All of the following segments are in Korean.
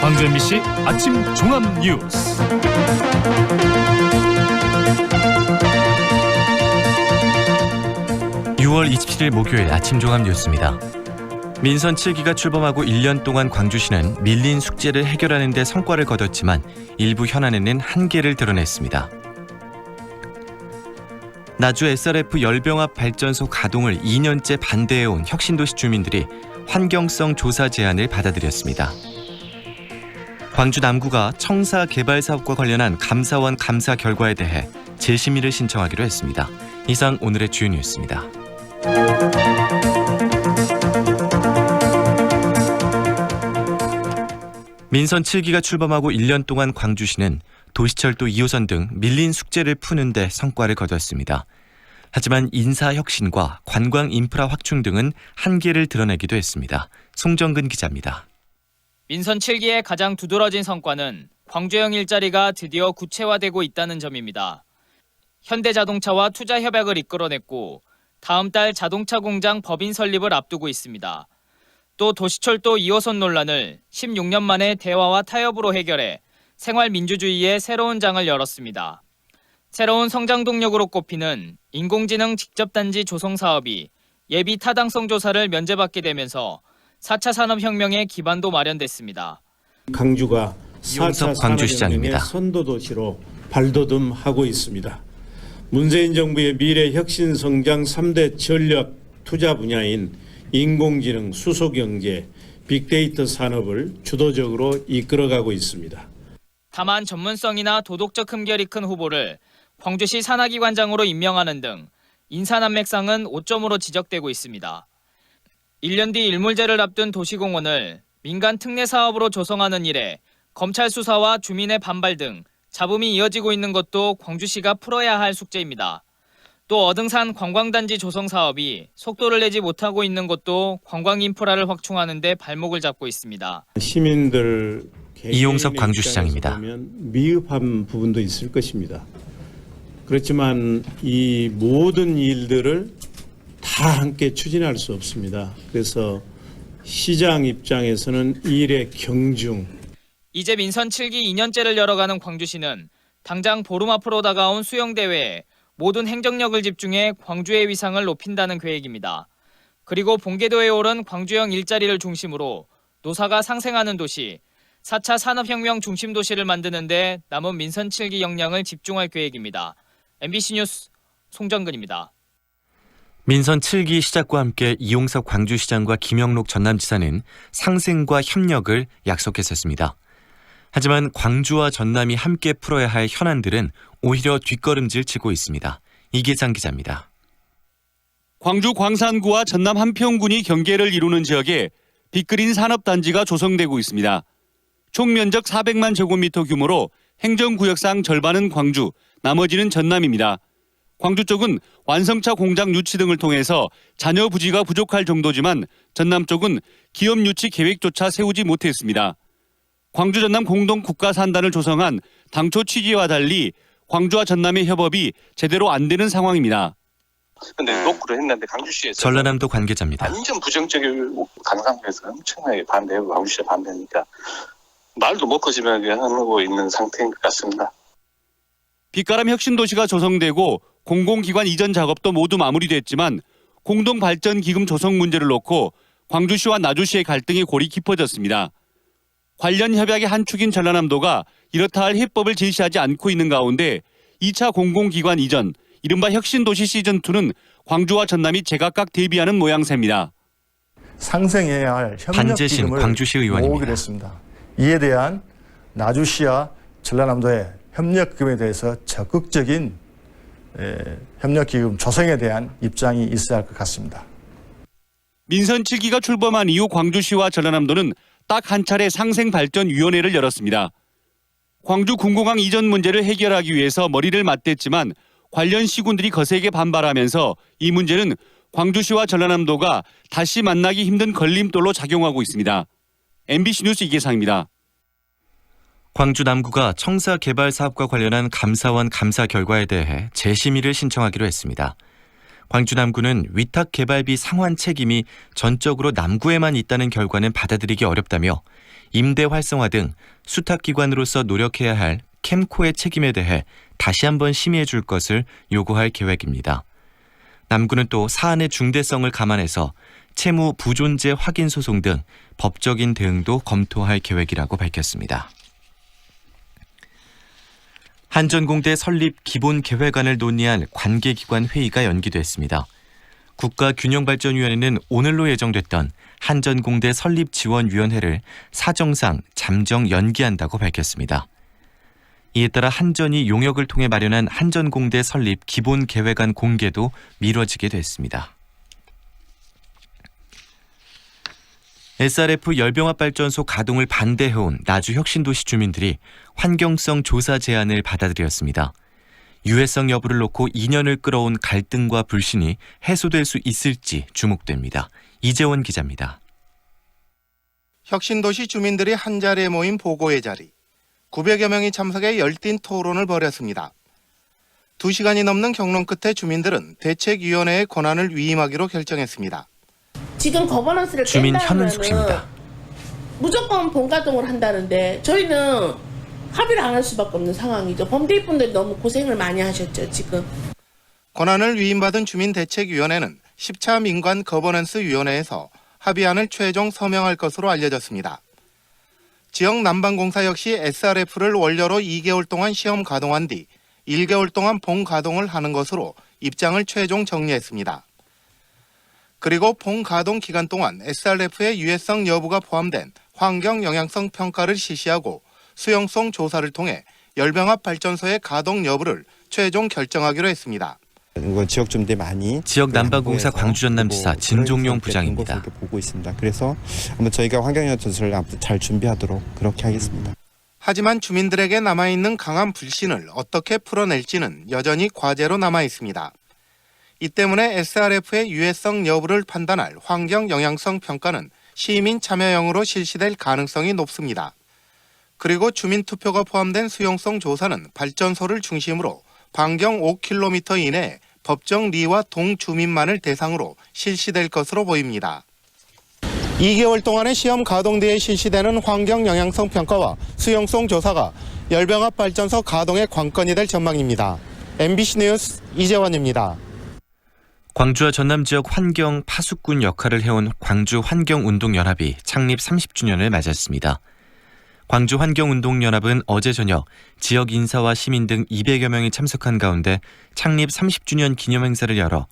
광주 MBC 아침 종합 뉴스. (6월 27일) 목요일 아침 종합 뉴스입니다. 민선 7기가 출범하고 1년 동안 광주시는 밀린 숙제를 해결하는 데 성과를 거뒀지만 일부 현안에는 한계를 드러냈습니다. 나주 SRF 열병합 발전소 가동을 2년째 반대해온 혁신도시 주민들이 환경성 조사 제안을 받아들였습니다. 광주 남구가 청사 개발 사업과 관련한 감사원 감사 결과에 대해 재심의를 신청하기로 했습니다. 이상 오늘의 주요 뉴스입니다. 민선 7기가 출범하고 1년 동안 광주시는 도시철도 2호선 등 밀린 숙제를 푸는 데 성과를 거뒀습니다. 하지만 인사혁신과 관광 인프라 확충 등은 한계를 드러내기도 했습니다. 송정근 기자입니다. 민선 7기의 가장 두드러진 성과는 광주형 일자리가 드디어 구체화되고 있다는 점입니다. 현대자동차와 투자 협약을 이끌어냈고 다음 달 자동차 공장 법인 설립을 앞두고 있습니다. 또 도시철도 2호선 논란을 16년 만에 대화와 타협으로 해결해 생활민주주의의 새로운 장을 열었습니다. 새로운 성장 동력으로 꼽히는 인공지능 직접단지 조성 사업이 예비 타당성 조사를 면제받게 되면서 4차 산업혁명의 기반도 마련됐습니다. 광주가 4차 광주시장입니다. 산업혁명의 선도도시로 발돋움하고 있습니다. 문재인 정부의 미래 혁신 성장 3대 전략 투자 분야인 인공지능, 수소경제, 빅데이터 산업을 주도적으로 이끌어가고 있습니다. 다만 전문성이나 도덕적 흠결이 큰 후보를 광주시 산하기관장으로 임명하는 등 인사난맥상은 오점으로 지적되고 있습니다. 1년 뒤 일몰제를 앞둔 도시공원을 민간 특례 사업으로 조성하는 일에 검찰 수사와 주민의 반발 등 잡음이 이어지고 있는 것도 광주시가 풀어야 할 숙제입니다. 또 어등산 관광단지 조성 사업이 속도를 내지 못하고 있는 것도 관광 인프라를 확충하는 데 발목을 잡고 있습니다. 시민들 이용섭 광주시장입니다. 미흡한 부분도 있을 것입니다. 그렇지만 이 모든 일들을 다 함께 추진할 수 없습니다. 그래서 시장 입장에서는 일의 경중. 이제 민선 7기 2년째를 열어가는 광주시는 당장 보름 앞으로 다가온 수영대회에 모든 행정력을 집중해 광주의 위상을 높인다는 계획입니다. 그리고 본궤도에 오른 광주형 일자리를 중심으로 노사가 상생하는 도시, 4차 산업혁명 중심 도시를 만드는 데 남은 민선 7기 역량을 집중할 계획입니다. MBC 뉴스 송정근입니다. 민선 7기 시작과 함께 이용섭 광주시장과 김영록 전남지사는 상생과 협력을 약속했었습니다. 하지만 광주와 전남이 함께 풀어야 할 현안들은 오히려 뒷걸음질 치고 있습니다. 이계상 기자입니다. 광주 광산구와 전남 한평군이 경계를 이루는 지역에 빅그린 산업단지가 조성되고 있습니다. 총 면적 400만 제곱미터 규모로 행정구역상 절반은 광주, 나머지는 전남입니다. 광주 쪽은 완성차 공장 유치 등을 통해서 잔여 부지가 부족할 정도지만 전남 쪽은 기업 유치 계획조차 세우지 못했습니다. 광주 전남 공동 국가산단을 조성한 당초 취지와 달리 광주와 전남의 협업이 제대로 안 되는 상황입니다. 근데 녹구를 했는데 광주시에서 전라남도 관계자입니다. 완전 부정적인 강상구에서 엄청나게 반대하고 광주시에 반대하니까 말도 못 커지면 하고 있는 상태인 것 같습니다. 빛가람 혁신도시가 조성되고 공공기관 이전 작업도 모두 마무리됐지만 공동발전기금 조성 문제를 놓고 광주시와 나주시의 갈등이 골이 깊어졌습니다. 관련 협약의 한 축인 전라남도가 이렇다 할 해법을 제시하지 않고 있는 가운데 2차 공공기관 이전, 이른바 혁신도시 시즌2는 광주와 전남이 제각각 대비하는 모양새입니다. 상생해야 할 반재신 협력기금을 광주시 의원입니다. 모으기로 했습니다. 이에 대한 나주시와 전라남도의 협력기금에 대해서 적극적인 협력기금 조성에 대한 입장이 있어야 할 것 같습니다. 민선 7기가 출범한 이후 광주시와 전라남도는 딱 한 차례 상생발전위원회를 열었습니다. 광주 군공항 이전 문제를 해결하기 위해서 머리를 맞댔지만 관련 시군들이 거세게 반발하면서 이 문제는 광주시와 전라남도가 다시 만나기 힘든 걸림돌로 작용하고 있습니다. MBC 뉴스 이계상입니다. 광주 남구가 청사 개발 사업과 관련한 감사원 감사 결과에 대해 재심의를 신청하기로 했습니다. 광주 남구는 위탁 개발비 상환 책임이 전적으로 남구에만 있다는 결과는 받아들이기 어렵다며 임대 활성화 등 수탁기관으로서 노력해야 할 캠코의 책임에 대해 다시 한번 심의해 줄 것을 요구할 계획입니다. 남구는 또 사안의 중대성을 감안해서 채무 부존재 확인 소송 등 법적인 대응도 검토할 계획이라고 밝혔습니다. 한전공대 설립 기본계획안을 논의한 관계기관 회의가 연기됐습니다. 국가균형발전위원회는 오늘로 예정됐던 한전공대 설립지원위원회를 사정상 잠정 연기한다고 밝혔습니다. 이에 따라 한전이 용역을 통해 마련한 한전공대 설립 기본계획안 공개도 미뤄지게 됐습니다. SRF 열병합발전소 가동을 반대해온 나주 혁신도시 주민들이 환경성 조사 제안을 받아들였습니다. 유해성 여부를 놓고 2년을 끌어온 갈등과 불신이 해소될 수 있을지 주목됩니다. 이재원 기자입니다. 혁신도시 주민들이 한자리에 모인 보고회 자리. 900여 명이 참석해 열띤 토론을 벌였습니다. 2시간이 넘는 경론 끝에 주민들은 대책위원회의 권한을 위임하기로 결정했습니다. 지금 거버넌스를 주민 깬다면은 현은숙 씨입니다. 무조건 본가동을 한다는데 저희는 합의를 안 할 수밖에 없는 상황이죠. 범대입분들이 너무 고생을 많이 하셨죠, 지금. 권한을 위임받은 주민대책위원회는 10차 민관 거버넌스위원회에서 합의안을 최종 서명할 것으로 알려졌습니다. 지역 난방공사 역시 SRF를 원료로 2개월 동안 시험 가동한 뒤 1개월 동안 본 가동을 하는 것으로 입장을 최종 정리했습니다. 그리고 본 가동 기간 동안 SRF의 유해성 여부가 포함된 환경 영향성 평가를 실시하고 수용성 조사를 통해 열병합 발전소의 가동 여부를 최종 결정하기로 했습니다. 이건 지역 주민들이 많이 지역 난방공사 광주 전남지사 진종용 부장입니다. 보고 있습니다. 그래서 한번 저희가 환경영향조사를 잘 준비하도록 그렇게 하겠습니다. 하지만 주민들에게 남아있는 강한 불신을 어떻게 풀어낼지는 여전히 과제로 남아 있습니다. 이 때문에 SRF의 유해성 여부를 판단할 환경 영향성 평가는 시민 참여형으로 실시될 가능성이 높습니다. 그리고 주민 투표가 포함된 수용성 조사는 발전소를 중심으로 반경 5km 이내에 법정 리와 동주민만을 대상으로 실시될 것으로 보입니다. 2개월 동안의 시험 가동 뒤에 실시되는 환경 영향성 평가와 수용성 조사가 열병합 발전소 가동의 관건이 될 전망입니다. MBC 뉴스 이재원입니다. 광주와 전남 지역 환경 파수꾼 역할을 해온 광주환경운동연합이 창립 30주년을 맞았습니다. 광주환경운동연합은 어제 저녁 지역 인사와 시민 등 200여 명이 참석한 가운데 창립 30주년 기념행사를 열어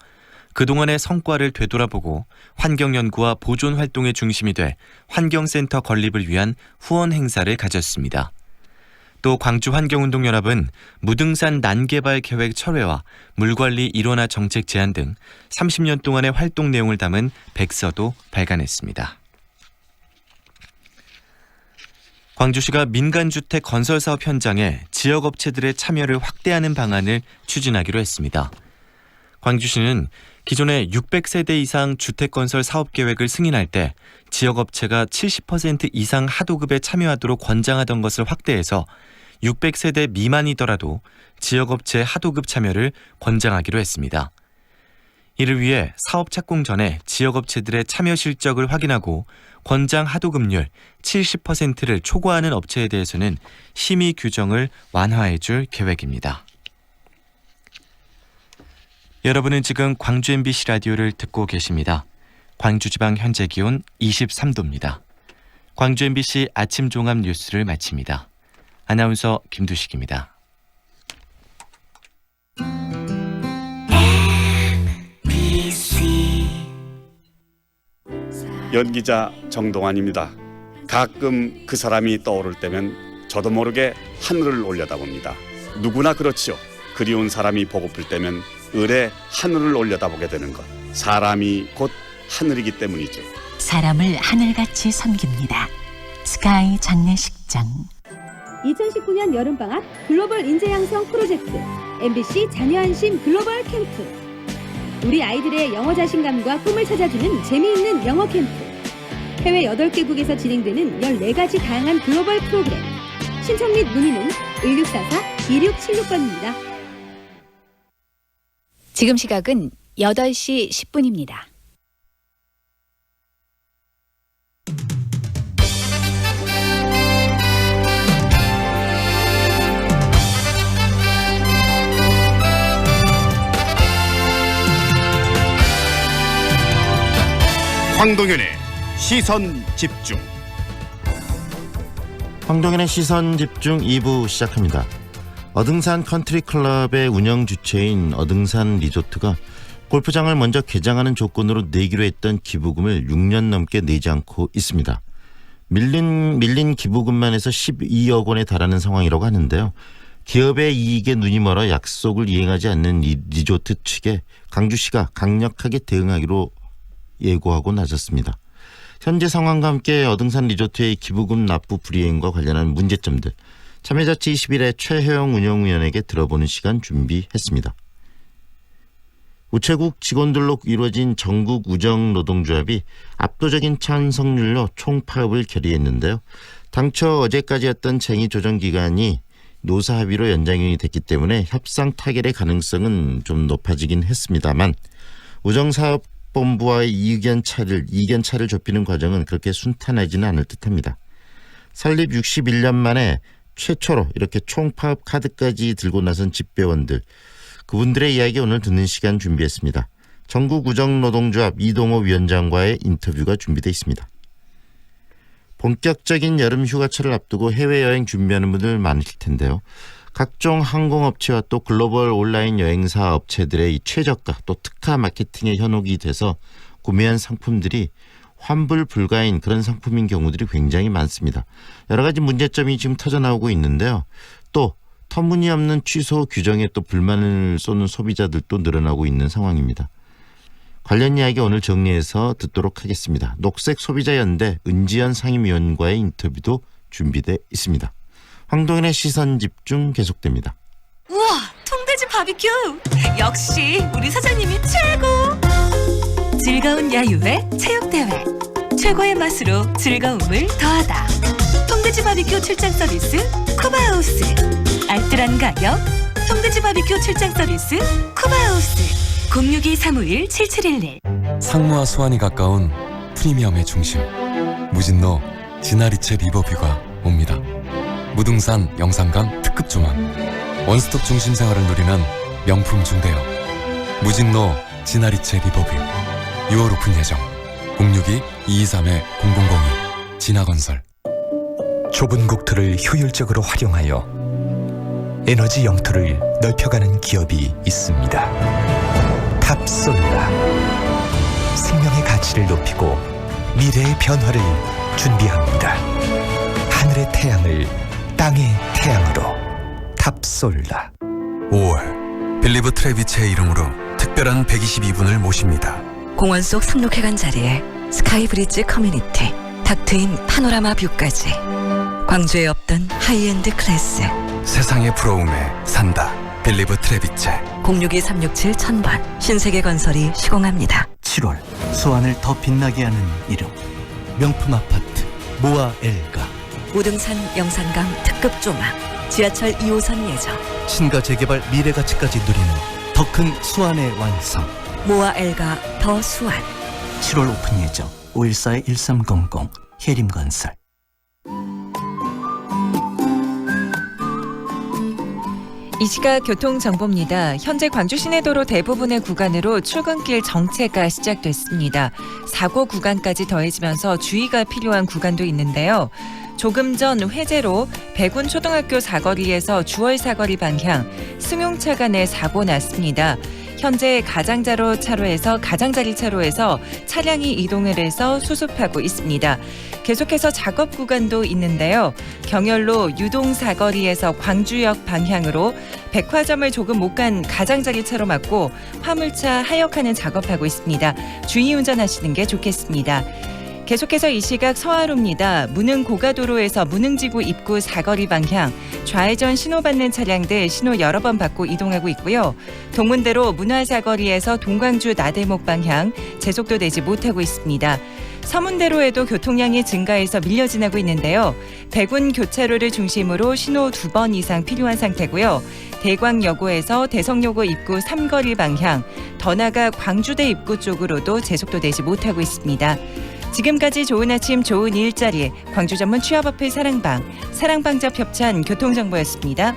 그동안의 성과를 되돌아보고 환경연구와 보존 활동의 중심이 돼 환경센터 건립을 위한 후원 행사를 가졌습니다. 또 광주환경운동연합은 무등산 난개발 계획 철회와 물관리 일원화 정책 제안 등 30년 동안의 활동 내용을 담은 백서도 발간했습니다. 광주시가 민간주택 건설사업 현장에 지역업체들의 참여를 확대하는 방안을 추진하기로 했습니다. 광주시는 기존에 600세대 이상 주택건설 사업계획을 승인할 때 지역업체가 70% 이상 하도급에 참여하도록 권장하던 것을 확대해서 600세대 미만이더라도 지역업체 하도급 참여를 권장하기로 했습니다. 이를 위해 사업 착공 전에 지역업체들의 참여 실적을 확인하고 권장 하도급률 70%를 초과하는 업체에 대해서는 심의 규정을 완화해 줄 계획입니다. 여러분은 지금 광주 MBC 라디오를 듣고 계십니다. 광주지방 현재 기온 23도입니다. 광주 MBC 아침 종합 뉴스를 마칩니다. 아나운서 김두식입니다. 연기자 정동환입니다. 가끔 그 사람이 떠오를 때면 저도 모르게 하늘을 올려다봅니다. 누구나 그렇지요. 그리운 사람이 보고플 때면 을에 하늘을 올려다보게 되는 것. 사람이 곧 하늘이기 때문이죠. 사람을 하늘같이 섬깁니다. 스카이 장례식장. 2019년 여름방학 글로벌 인재양성 프로젝트 MBC 자녀안심 글로벌 캠프. 우리 아이들의 영어 자신감과 꿈을 찾아주는 재미있는 영어 캠프. 해외 8개국에서 진행되는 14가지 다양한 글로벌 프로그램. 신청 및 문의는 1644-2676번입니다. 지금 시각은 8시 10분입니다. 황동현의 시선 집중. 황동현의 시선 집중 2부 시작합니다. 어등산 컨트리클럽의 운영 주체인 어등산 리조트가 골프장을 먼저 개장하는 조건으로 내기로 했던 기부금을 6년 넘게 내지 않고 있습니다. 밀린 기부금만 해서 12억 원에 달하는 상황이라고 하는데요. 기업의 이익에 눈이 멀어 약속을 이행하지 않는 리조트 측에 강주시가 강력하게 대응하기로 예고하고 나섰습니다. 현재 상황과 함께 어등산 리조트의 기부금 납부 불이행과 관련한 문제점들, 참여자치 21회 최혜영 운영위원에게 들어보는 시간 준비했습니다. 우체국 직원들로 이루어진 전국 우정노동조합이 압도적인 찬성률로 총파업을 결의했는데요. 당초 어제까지였던 쟁의 조정 기간이 노사 합의로 연장이 됐기 때문에 협상 타결의 가능성은 좀 높아지긴 했습니다만 우정사업본부와의 이견 차를 좁히는 과정은 그렇게 순탄하지는 않을 듯합니다. 설립 61년 만에 최초로 이렇게 총파업 카드까지 들고 나선 집배원들, 그분들의 이야기 오늘 듣는 시간 준비했습니다. 전국우정노동조합 이동호 위원장과의 인터뷰가 준비되어 있습니다. 본격적인 여름 휴가철을 앞두고 해외여행 준비하는 분들 많으실 텐데요. 각종 항공업체와 또 글로벌 온라인 여행사 업체들의 이 최저가 또 특화 마케팅에 현혹이 돼서 구매한 상품들이 환불 불가인 그런 상품인 경우들이 굉장히 많습니다. 여러 가지 문제점이 지금 터져나오고 있는데요. 또 터무니없는 취소 규정에 또 불만을 쏘는 소비자들도 늘어나고 있는 상황입니다. 관련 이야기 오늘 정리해서 듣도록 하겠습니다. 녹색소비자연대 은지연 상임위원과의 인터뷰도 준비되어 있습니다. 황동현의 시선집중 계속됩니다. 우와, 통돼지 바비큐! 역시 우리 사장님이 최고! 즐거운 야유회 체육대회, 최고의 맛으로 즐거움을 더하다. 통돼지 바비큐 출장 서비스 쿠바하우스. 알뜰한 가격 통돼지 바비큐 출장 서비스 쿠바하우스. 062-351-7711. 상무와 수완이 가까운 프리미엄의 중심, 무진로 진아리체 리버뷰가 옵니다. 무등산 영산강 특급 조망, 원스톱 중심 생활을 누리는 명품 중대여 무진로 진아리체 리버뷰 6월 오픈 예정. 062-223-0002 진아건설. 좁은 국토를 효율적으로 활용하여 에너지 영토를 넓혀가는 기업이 있습니다. 탑솔라. 생명의 가치를 높이고 미래의 변화를 준비합니다. 하늘의 태양을 땅의 태양으로. 탑솔라. 5월 빌리브 트레비체의 이름으로 특별한 122분을 모십니다. 공원 속 상록해간 자리에 스카이브리지 커뮤니티, 닥트인 파노라마 뷰까지. 광주에 없던 하이엔드 클래스. 세상의 부러움에 산다. 빌리브 트레비체. 062-367-1000번 신세계건설이 시공합니다. 7월 수완을 더 빛나게 하는 이름. 명품 아파트 모아 엘가. 우등산 영산강 특급 조망. 지하철 2호선 예정. 신가 재개발 미래가치까지 누리는 더 큰 수완의 완성. 모아 엘가 더 수완. 7월 오픈 예정. 514-1300 해림건설. 이 시각 교통정보입니다. 현재 광주 시내도로 대부분의 구간으로 출근길 정체가 시작됐습니다. 사고 구간까지 더해지면서 주의가 필요한 구간도 있는데요. 조금 전 회제로 백운초등학교 사거리에서 주월 사거리 방향 승용차가 내 사고 났습니다. 현재 가장자리 차로에서 차량이 이동을 해서 수습하고 있습니다. 계속해서 작업 구간도 있는데요. 경열로 유동 사거리에서 광주역 방향으로 백화점을 조금 못 간 가장자리 차로 막고 화물차 하역하는 작업하고 있습니다. 주의 운전하시는 게 좋겠습니다. 계속해서 이 시각 서하로입니다. 무능 고가도로에서 무능지구 입구 사거리 방향 좌회전 신호받는 차량들 신호 여러 번 받고 이동하고 있고요. 동문대로 문화사거리에서 동광주 나대목 방향 제속도 내지 못하고 있습니다. 서문대로에도 교통량이 증가해서 밀려 지나고 있는데요. 백운 교차로를 중심으로 신호 2번 이상 필요한 상태고요. 대광여고에서 대성여고 입구 삼거리 방향 더 나아가 광주대 입구 쪽으로도 제속도 내지 못하고 있습니다. 지금까지 좋은 아침 좋은 일자리 광주 전문 취업어플 사랑방잡 협찬 교통정보였습니다.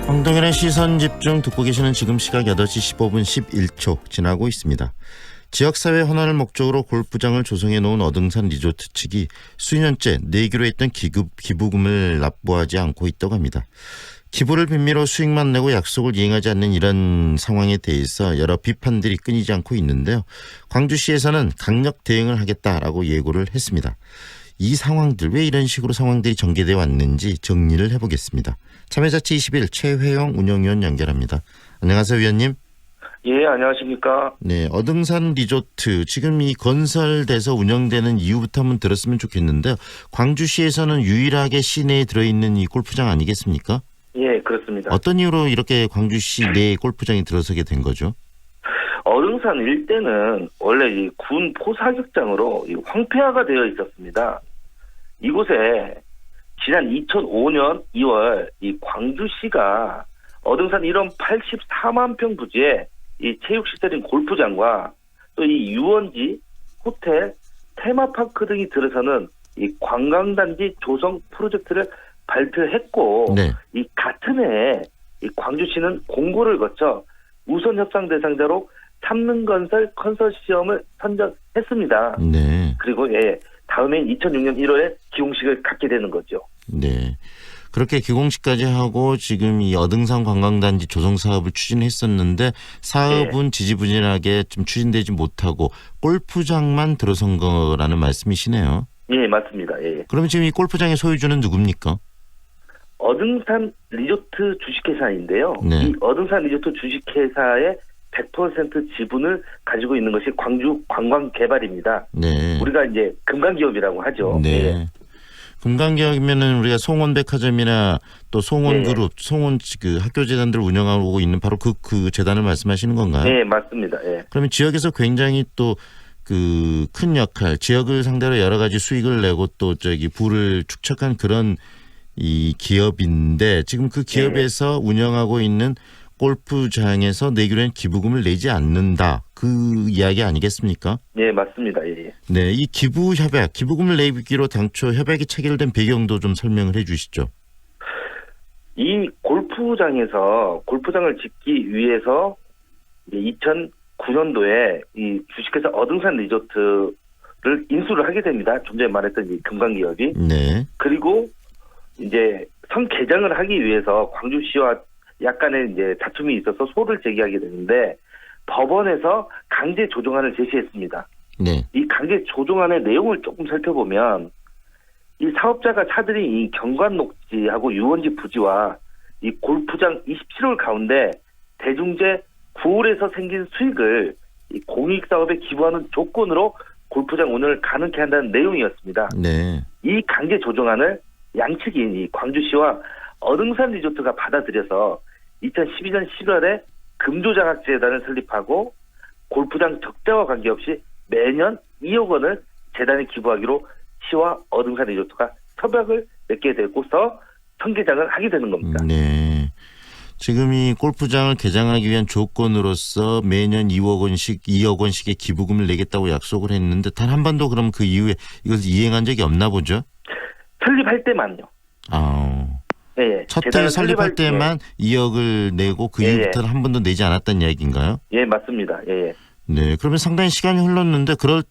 황동현의 시선집중 듣고 계시는 지금 시각 8시 15분 11초 지나고 있습니다. 지역사회 헌화를 목적으로 골프장을 조성해 놓은 어등산 리조트 측이 수년째 내기로 했던 기부금을 납부하지 않고 있다고 합니다. 기부를 빌미로 수익만 내고 약속을 이행하지 않는 이런 상황에 대해서 여러 비판들이 끊이지 않고 있는데요. 광주시에서는 강력 대응을 하겠다라고 예고를 했습니다. 이 상황들, 왜 이런 식으로 상황들이 전개되어 왔는지 정리를 해보겠습니다. 참여자치 21 최회영 운영위원 연결합니다. 안녕하세요, 위원님. 예, 안녕하십니까. 네, 어등산 리조트 지금 이 건설돼서 운영되는 이유부터 한번 들었으면 좋겠는데요. 광주시에서는 유일하게 시내에 들어있는 이 골프장 아니겠습니까? 예, 그렇습니다. 어떤 이유로 이렇게 광주시 내에 골프장이 들어서게 된 거죠? 어등산 일대는 원래 이 군 포사격장으로 이 황폐화가 되어 있었습니다. 이곳에 지난 2005년 2월 이 광주시가 어등산 1원 84만 평 부지에 이 체육시설인 골프장과 또 이 유원지, 호텔, 테마파크 등이 들어서는 이 관광단지 조성 프로젝트를 발표했고, 네. 이 같은 해에 이 광주시는 공고를 거쳐 우선 협상 대상자로 삼릉건설 컨소시엄을 선정했습니다. 네. 그리고 다음해인 2006년 1월에 기공식을 갖게 되는 거죠. 네. 그렇게 기공식까지 하고 지금 이 어등산 관광단지 조성 사업을 추진했었는데 사업은 지지부진하게 좀 추진되지 못하고 골프장만 들어선 거라는 말씀이시네요. 예, 맞습니다. 예. 그러면 지금 이 골프장의 소유주는 누굽니까? 어등산 리조트 주식회사인데요. 네. 이 어등산 리조트 주식회사의 100% 지분을 가지고 있는 것이 광주 관광개발입니다. 네. 우리가 이제 금강기업이라고 하죠. 네. 예. 금강기업이면은 우리가 송원백화점이나 또 송원그룹, 송원 그 학교재단들을 운영하고 있는 바로 그 재단을 말씀하시는 건가요? 네, 맞습니다. 예. 그러면 지역에서 굉장히 또 그 큰 역할, 지역을 상대로 여러 가지 수익을 내고 또 부를 축적한 그런 이 기업인데 지금 그 기업에서 운영하고 있는 골프장에서 내기로 한 기부금을 내지 않는다. 그 이야기 아니겠습니까? 예, 맞습니다. 예. 네, 이 기부 협약, 기부금을 내기로 당초 협약이 체결된 배경도 좀 설명을 해 주시죠. 이 골프장에서 골프장을 짓기 위해서 2009년도에 이 주식회사 어등산 리조트를 인수를 하게 됩니다. 좀 전에 말했던 이 금강기업이. 네. 그리고 이제 성개장을 하기 위해서 광주시와 약간의 이제 다툼이 있어서 소를 제기하게 되는데 법원에서 강제 조정안을 제시했습니다. 네. 이 강제 조정안의 내용을 조금 살펴보면 이 사업자가 차들인 이 경관 녹지하고 유원지 부지와 이 골프장 27홀 가운데 대중재 9홀에서 생긴 수익을 이 공익사업에 기부하는 조건으로 골프장 운영을 가능케 한다는 내용이었습니다. 네. 이 강제 조정안을 양측인 이 광주시와 어등산 리조트가 받아들여서 2012년 11월에 금조장학재단을 설립하고 골프장 적자와 관계없이 매년 2억 원을 재단에 기부하기로 시와 어등산 리조트가 협약을 맺게 되고서 성개장을 하게 되는 겁니다. 네. 지금 이 골프장을 개장하기 위한 조건으로서 매년 2억 원씩의 기부금을 내겠다고 약속을 했는데 단 한 번도 그럼 그 이후에 이것을 이행한 적이 없나 보죠? 설립할 때만요. 아. 네, 첫 해 설립할 때만 2억을 내고 그 이후부터는 한 번도 내지 않았다는 이야기인가요? 예, 맞습니다. 예. 네, 그러면 상당히 시간이 흘렀는데 그럴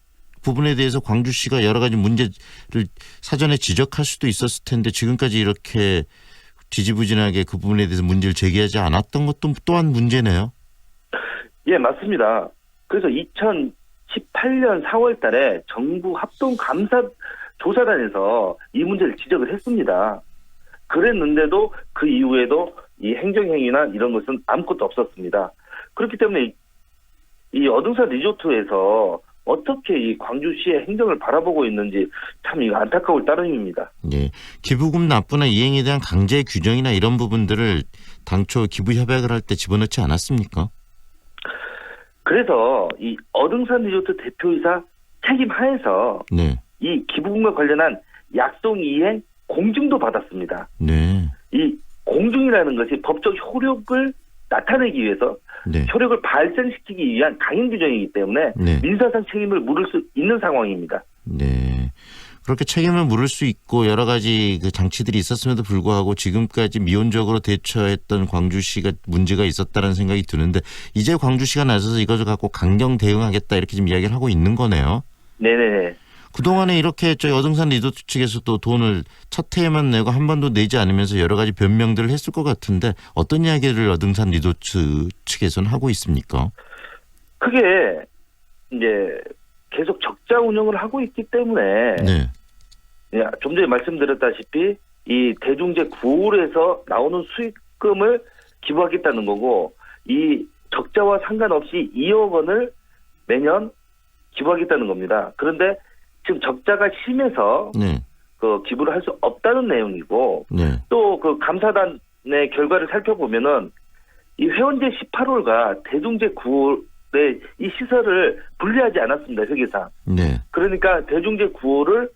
부분에 대해서 광주시가 여러 가지 문제를 사전에 지적할 수도 있었을 텐데 지금까지 이렇게 지지부진하게 그 부분에 대해서 문제를 제기하지 않았던 것도 또한 문제네요. 예, 맞습니다. 그래서 2018년 4월 달에 정부 합동감사조사단에서 이 문제를 지적을 했습니다. 그랬는데도 그 이후에도 이 행정행위나 이런 것은 아무것도 없었습니다. 그렇기 때문에 이 어등산 리조트에서 어떻게 이 광주시의 행정을 바라보고 있는지 참 이거 안타까울 따름입니다. 네, 기부금 납부나 이행에 대한 강제 규정이나 이런 부분들을 당초 기부 협약을 할 때 집어넣지 않았습니까? 그래서 이 어등산 리조트 대표이사 책임 하에서 네. 이 기부금과 관련한 약속 이행 공증도 받았습니다. 네. 이 공증이라는 것이 법적 효력을 나타내기 위해서 네. 효력을 발생시키기 위한 강행 규정이기 때문에 네. 민사상 책임을 물을 수 있는 상황입니다. 네. 그렇게 책임을 물을 수 있고 여러 가지 그 장치들이 있었음에도 불구하고 지금까지 미온적으로 대처했던 광주시가 문제가 있었다는 생각이 드는데 이제 광주시가 나서서 이것을 갖고 강경 대응하겠다 이렇게 지금 이야기를 하고 있는 거네요. 네네네. 그동안에 이렇게 저희 어등산 리조트 측에서도 돈을 첫 해에만 내고 한 번도 내지 않으면서 여러 가지 변명들을 했을 것 같은데 어떤 이야기를 어등산 리조트 측에서는 하고 있습니까? 그게 이제 계속 적자 운영을 하고 있기 때문에 네. 좀 전에 말씀드렸다시피 이 대중제 구홀에서 나오는 수익금을 기부하겠다는 거고 이 적자와 상관없이 2억 원을 매년 기부하겠다는 겁니다. 그런데 지금 적자가 심해서 네. 그 기부를 할 수 없다는 내용이고 네. 또 그 감사단의 결과를 살펴보면은 이 회원제 18홀과 대중제 9홀의 이 시설을 분리하지 않았습니다. 회계상. 네. 그러니까 대중제 9홀을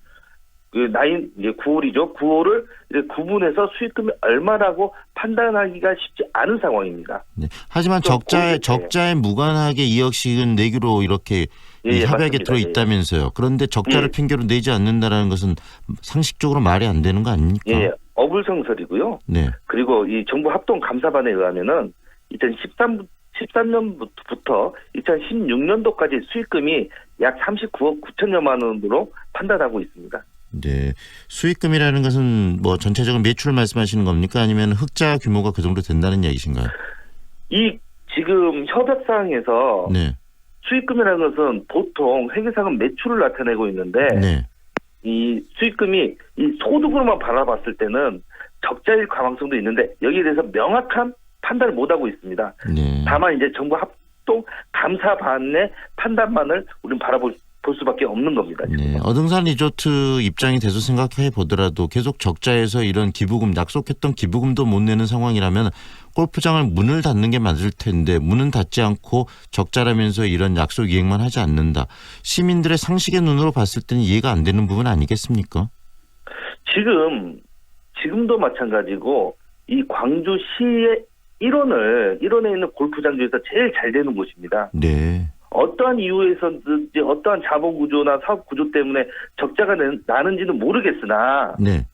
이제 9홀이죠. 9홀을 이제 구분해서 수익금이 얼마라고 판단하기가 쉽지 않은 상황입니다. 네. 하지만 적자에 무관하게 2억씩은 내기로 이렇게 이 협약에 맞습니다. 들어 있다면서요. 그런데 적자를 핑계로 내지 않는다라는 것은 상식적으로 말이 안 되는 거 아닙니까? 예, 어불성설이고요. 네. 그리고 이 정부 합동 감사반에 의하면은 2013년부터 2016년도까지 수익금이 약 39억 9천여만 원으로 판단하고 있습니다. 네. 수익금이라는 것은 뭐 전체적인 매출을 말씀하시는 겁니까? 아니면 흑자 규모가 그 정도 된다는 이야기신가요? 이 지금 협약사항에서 네. 수익금이라는 것은 보통 회계상은 매출을 나타내고 있는데 네. 이 수익금이 이 소득으로만 바라봤을 때는 적자일 가능성도 있는데 여기에 대해서 명확한 판단을 못하고 있습니다. 네. 다만 이제 정부 합동 감사반의 판단만을 우리는 볼 수밖에 없는 겁니다. 네. 어등산 리조트 입장이 돼서 생각해 보더라도 계속 적자에서 이런 기부금, 약속했던 기부금도 못 내는 상황이라면 골프장을 문을 닫는 게 맞을 텐데 문은 닫지 않고 적자라면서 이런 약속 이행만 하지 않는다. 시민들의 상식의 눈으로 봤을 때는 이해가 안 되는 부분 아니겠습니까? 지금도 마찬가지고 이 광주시의 일원에 있는 골프장 중에서 제일 잘 되는 곳입니다. 네. 어떠한 이유에서든지 어떠한 자본 구조나 사업 구조 때문에 적자가 나는지는 모르겠으나 네.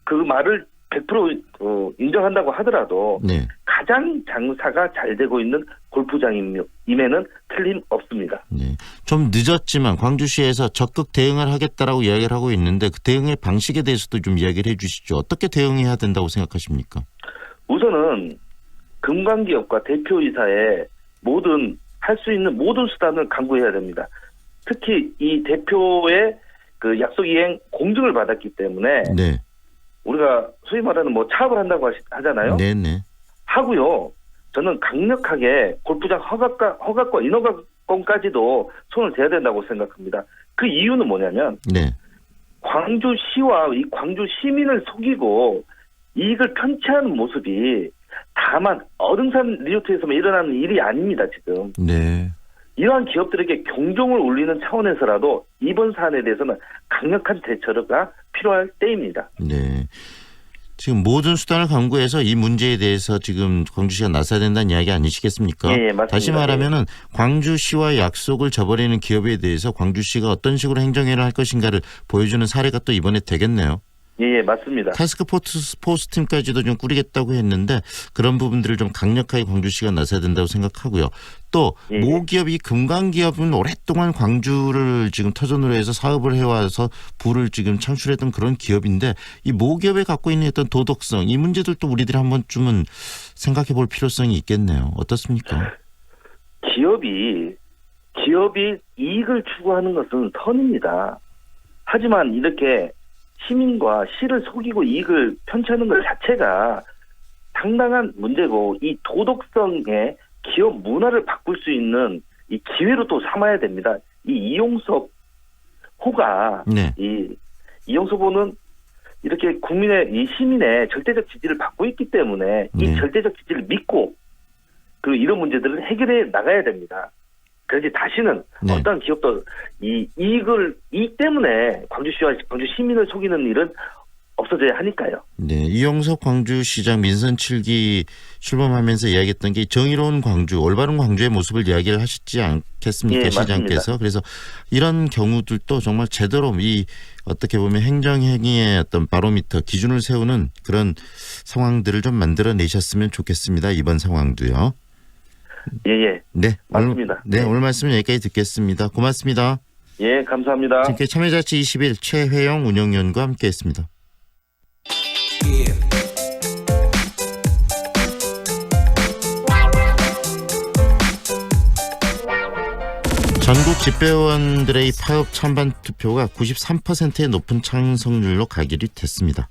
그 말을 100% 인정한다고 하더라도 네. 가장 장사가 잘 되고 있는 골프장임에는 틀림없습니다. 네. 좀 늦었지만 광주시에서 적극 대응을 하겠다라고 이야기를 하고 있는데 그 대응의 방식에 대해서도 좀 이야기를 해 주시죠. 어떻게 대응해야 된다고 생각하십니까? 우선은 금관기업과 대표이사의 할 수 있는 모든 수단을 강구해야 됩니다. 특히 이 대표의 그 약속 이행 공증을 받았기 때문에 네. 우리가 소위 말하는 차업을 한다고 하잖아요. 네네. 하고요. 저는 강력하게 골프장 허가과 인허가권까지도 손을 대야 된다고 생각합니다. 그 이유는 뭐냐면 네. 광주시와 이 광주 시민을 속이고 이익을 편취하는 모습이 다만 어등산 리조트에서만 일어나는 일이 아닙니다. 지금. 네. 이러한 기업들에게 경종을 울리는 차원에서라도 이번 사안에 대해서는 강력한 대처가 필요할 때입니다. 네. 지금 모든 수단을 강구해서 이 문제에 대해서 지금 광주시가 나서야 된다는 이야기 아니시겠습니까? 예, 맞습니다. 다시 말하면은 광주시와 약속을 저버리는 기업에 대해서 광주시가 어떤 식으로 행정회를 할 것인가를 보여주는 사례가 또 이번에 되겠네요. 예, 맞습니다. 타스크포스 팀까지도 좀 꾸리겠다고 했는데 그런 부분들을 좀 강력하게 광주시가 나서야 된다고 생각하고요. 또 모기업이 금강기업은 오랫동안 광주를 지금 터전으로 해서 사업을 해와서 부를 지금 창출했던 그런 기업인데 이 모기업에 갖고 있는 어떤 도덕성 이 문제들도 우리들이 한 번쯤은 생각해 볼 필요성이 있겠네요. 어떻습니까? 기업이 이익을 추구하는 것은 선입니다. 하지만 이렇게 시민과 시를 속이고 이익을 편취하는 것 자체가 상당한 문제고 이 도덕성의 기업 문화를 바꿀 수 있는 이 기회로 또 삼아야 됩니다. 이 이용섭 호가 네. 이용섭 호는 이렇게 이 시민의 절대적 지지를 받고 있기 때문에 이 절대적 지지를 믿고 그리고 이런 문제들을 해결해 나가야 됩니다. 그래서 다시는 어떤 기업도 이익 때문에 광주시와 광주 시민을 속이는 일은 없어져야 하니까요. 네, 이용석 광주시장 민선 7기 출범하면서 이야기했던 게 정의로운 광주, 올바른 광주의 모습을 이야기를 하셨지 않겠습니까? 예, 시장께서. 맞습니다. 그래서 이런 경우들도 정말 제대로 이 어떻게 보면 행정행위의 어떤 바로미터 기준을 세우는 그런 상황들을 좀 만들어내셨으면 좋겠습니다. 이번 상황도요. 예. 네, 맞습니다. 오늘 말씀은 여기까지 듣겠습니다. 고맙습니다. 예, 감사합니다. 지금까지 참여자치 20일 최회영 운영위원과 함께했습니다. 전국 집배원들의 파업 찬반 투표가 93%의 높은 찬성률로 가결이 됐습니다.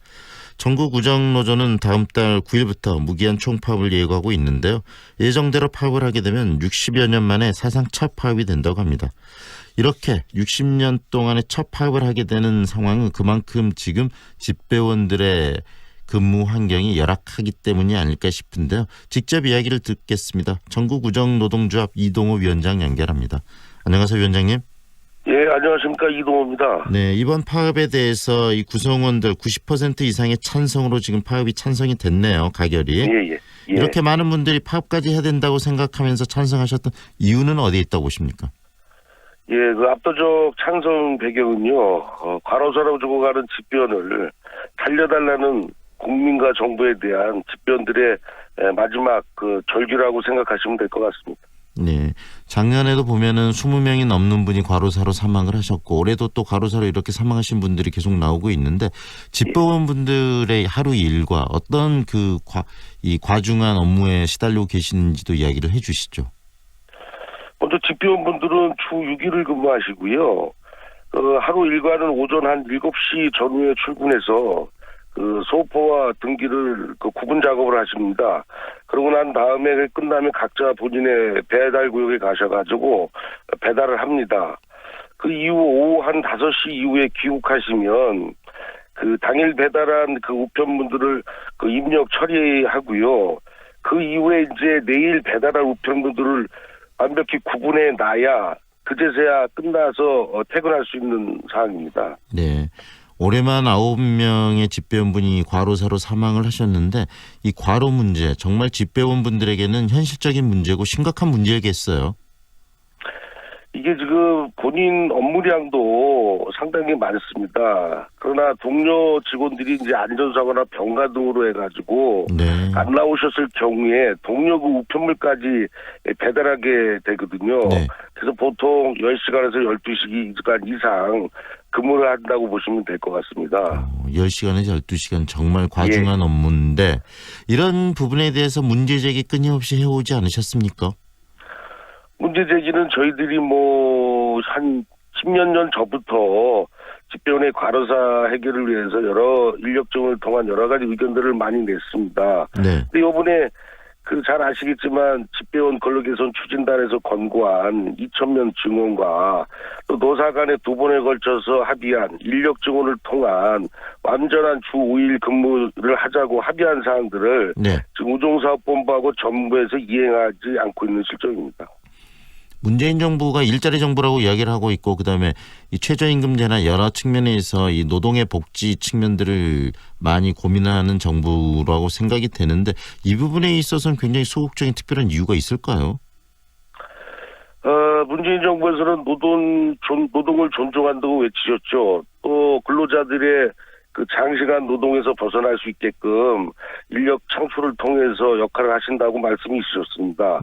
전국 우정노조는 다음 달 9일부터 무기한 총파업을 예고하고 있는데요. 예정대로 파업을 하게 되면 60여 년 만에 사상 첫 파업이 된다고 합니다. 이렇게 60년 동안에 첫 파업을 하게 되는 상황은 그만큼 지금 집배원들의 근무 환경이 열악하기 때문이 아닐까 싶은데요. 직접 이야기를 듣겠습니다. 전국우정노동조합 이동호 위원장 연결합니다. 안녕하세요, 위원장님. 예, 안녕하십니까, 이동호입니다. 네, 이번 파업에 대해서 이 구성원들 90% 이상의 찬성으로 지금 파업이 찬성이 됐네요, 가결이. 예. 이렇게 많은 분들이 파업까지 해야 된다고 생각하면서 찬성하셨던 이유는 어디에 있다고 보십니까? 예, 그 압도적 찬성 배경은요, 과로사로 죽어가는 집배원을 살려달라는 국민과 정부에 대한 집배원들의 마지막 그 절규라고 생각하시면 될 것 같습니다. 네, 작년에도 보면은 20명이 넘는 분이 과로사로 사망을 하셨고 올해도 또 과로사로 이렇게 사망하신 분들이 계속 나오고 있는데 집배원 분들의 하루 일과 어떤 이 과중한 업무에 시달리고 계시는지도 이야기를 해주시죠. 먼저 집배원 분들은 주 6일을 근무하시고요. 하루 일과는 오전 한 7시 전후에 출근해서 소포와 등기를 구분 작업을 하십니다. 그러고 난 다음에 끝나면 각자 본인의 배달 구역에 가셔가지고 배달을 합니다. 그 이후 오후 한 5시 이후에 귀국하시면 당일 배달한 우편분들을 입력 처리하고요. 그 이후에 이제 내일 배달할 우편분들을 완벽히 구분해 놔야 그제서야 끝나서 퇴근할 수 있는 상황입니다. 네. 올해만 9명의 집배원분이 과로사로 사망을 하셨는데 이 과로 문제 정말 집배원분들에게는 현실적인 문제고 심각한 문제겠어요. 이게 지금 본인 업무량도 상당히 많습니다. 그러나 동료 직원들이 이제 안전사고나 병가 등으로 해가지고 안 나오셨을 경우에 동료 우편물까지 배달하게 되거든요. 그래서 보통 10시간에서 12시간 이상 근무를 한다고 보시면 될 것 같습니다. 10시간에서 12시간 정말 과중한 업무인데 이런 부분에 대해서 문제제기 끊임없이 해오지 않으셨습니까? 문제제기는 저희들이 한 10년 전 전부터 집배원의 과로사 해결을 위해서 여러 인력증을 통한 여러 가지 의견들을 많이 냈습니다. 근데 이번에 잘 아시겠지만 집배원 근로개선 추진단에서 권고한 2,000명 증원과 또 노사 간에 2번에 걸쳐서 합의한 인력 증원을 통한 완전한 주 5일 근무를 하자고 합의한 사항들을 지금 우정사업본부하고 정부에서 이행하지 않고 있는 실정입니다. 문재인 정부가 일자리 정부라고 이야기를 하고 있고 그다음에 이 최저임금제나 여러 측면에서 이 노동의 복지 측면들을 많이 고민하는 정부라고 생각이 되는데 이 부분에 있어서는 굉장히 소극적인 특별한 이유가 있을까요? 문재인 정부에서는 노동을 존중한다고 외치셨죠. 또 근로자들의 장시간 노동에서 벗어날 수 있게끔 인력 창출을 통해서 역할을 하신다고 말씀이 있으셨습니다.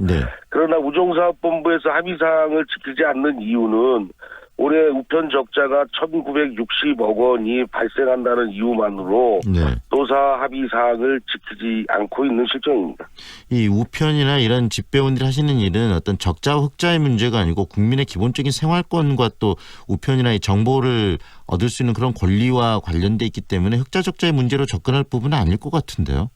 그러나 우정사업본부에서 합의사항을 지키지 않는 이유는 올해 우편 적자가 1,960억 원이 발생한다는 이유만으로 노사 합의사항을 지키지 않고 있는 실정입니다. 이 우편이나 이런 집배원들이 하시는 일은 어떤 적자와 흑자의 문제가 아니고 국민의 기본적인 생활권과 또 우편이나 이 정보를 얻을 수 있는 그런 권리와 관련돼 있기 때문에 흑자 적자의 문제로 접근할 부분은 아닐 것 같은데요.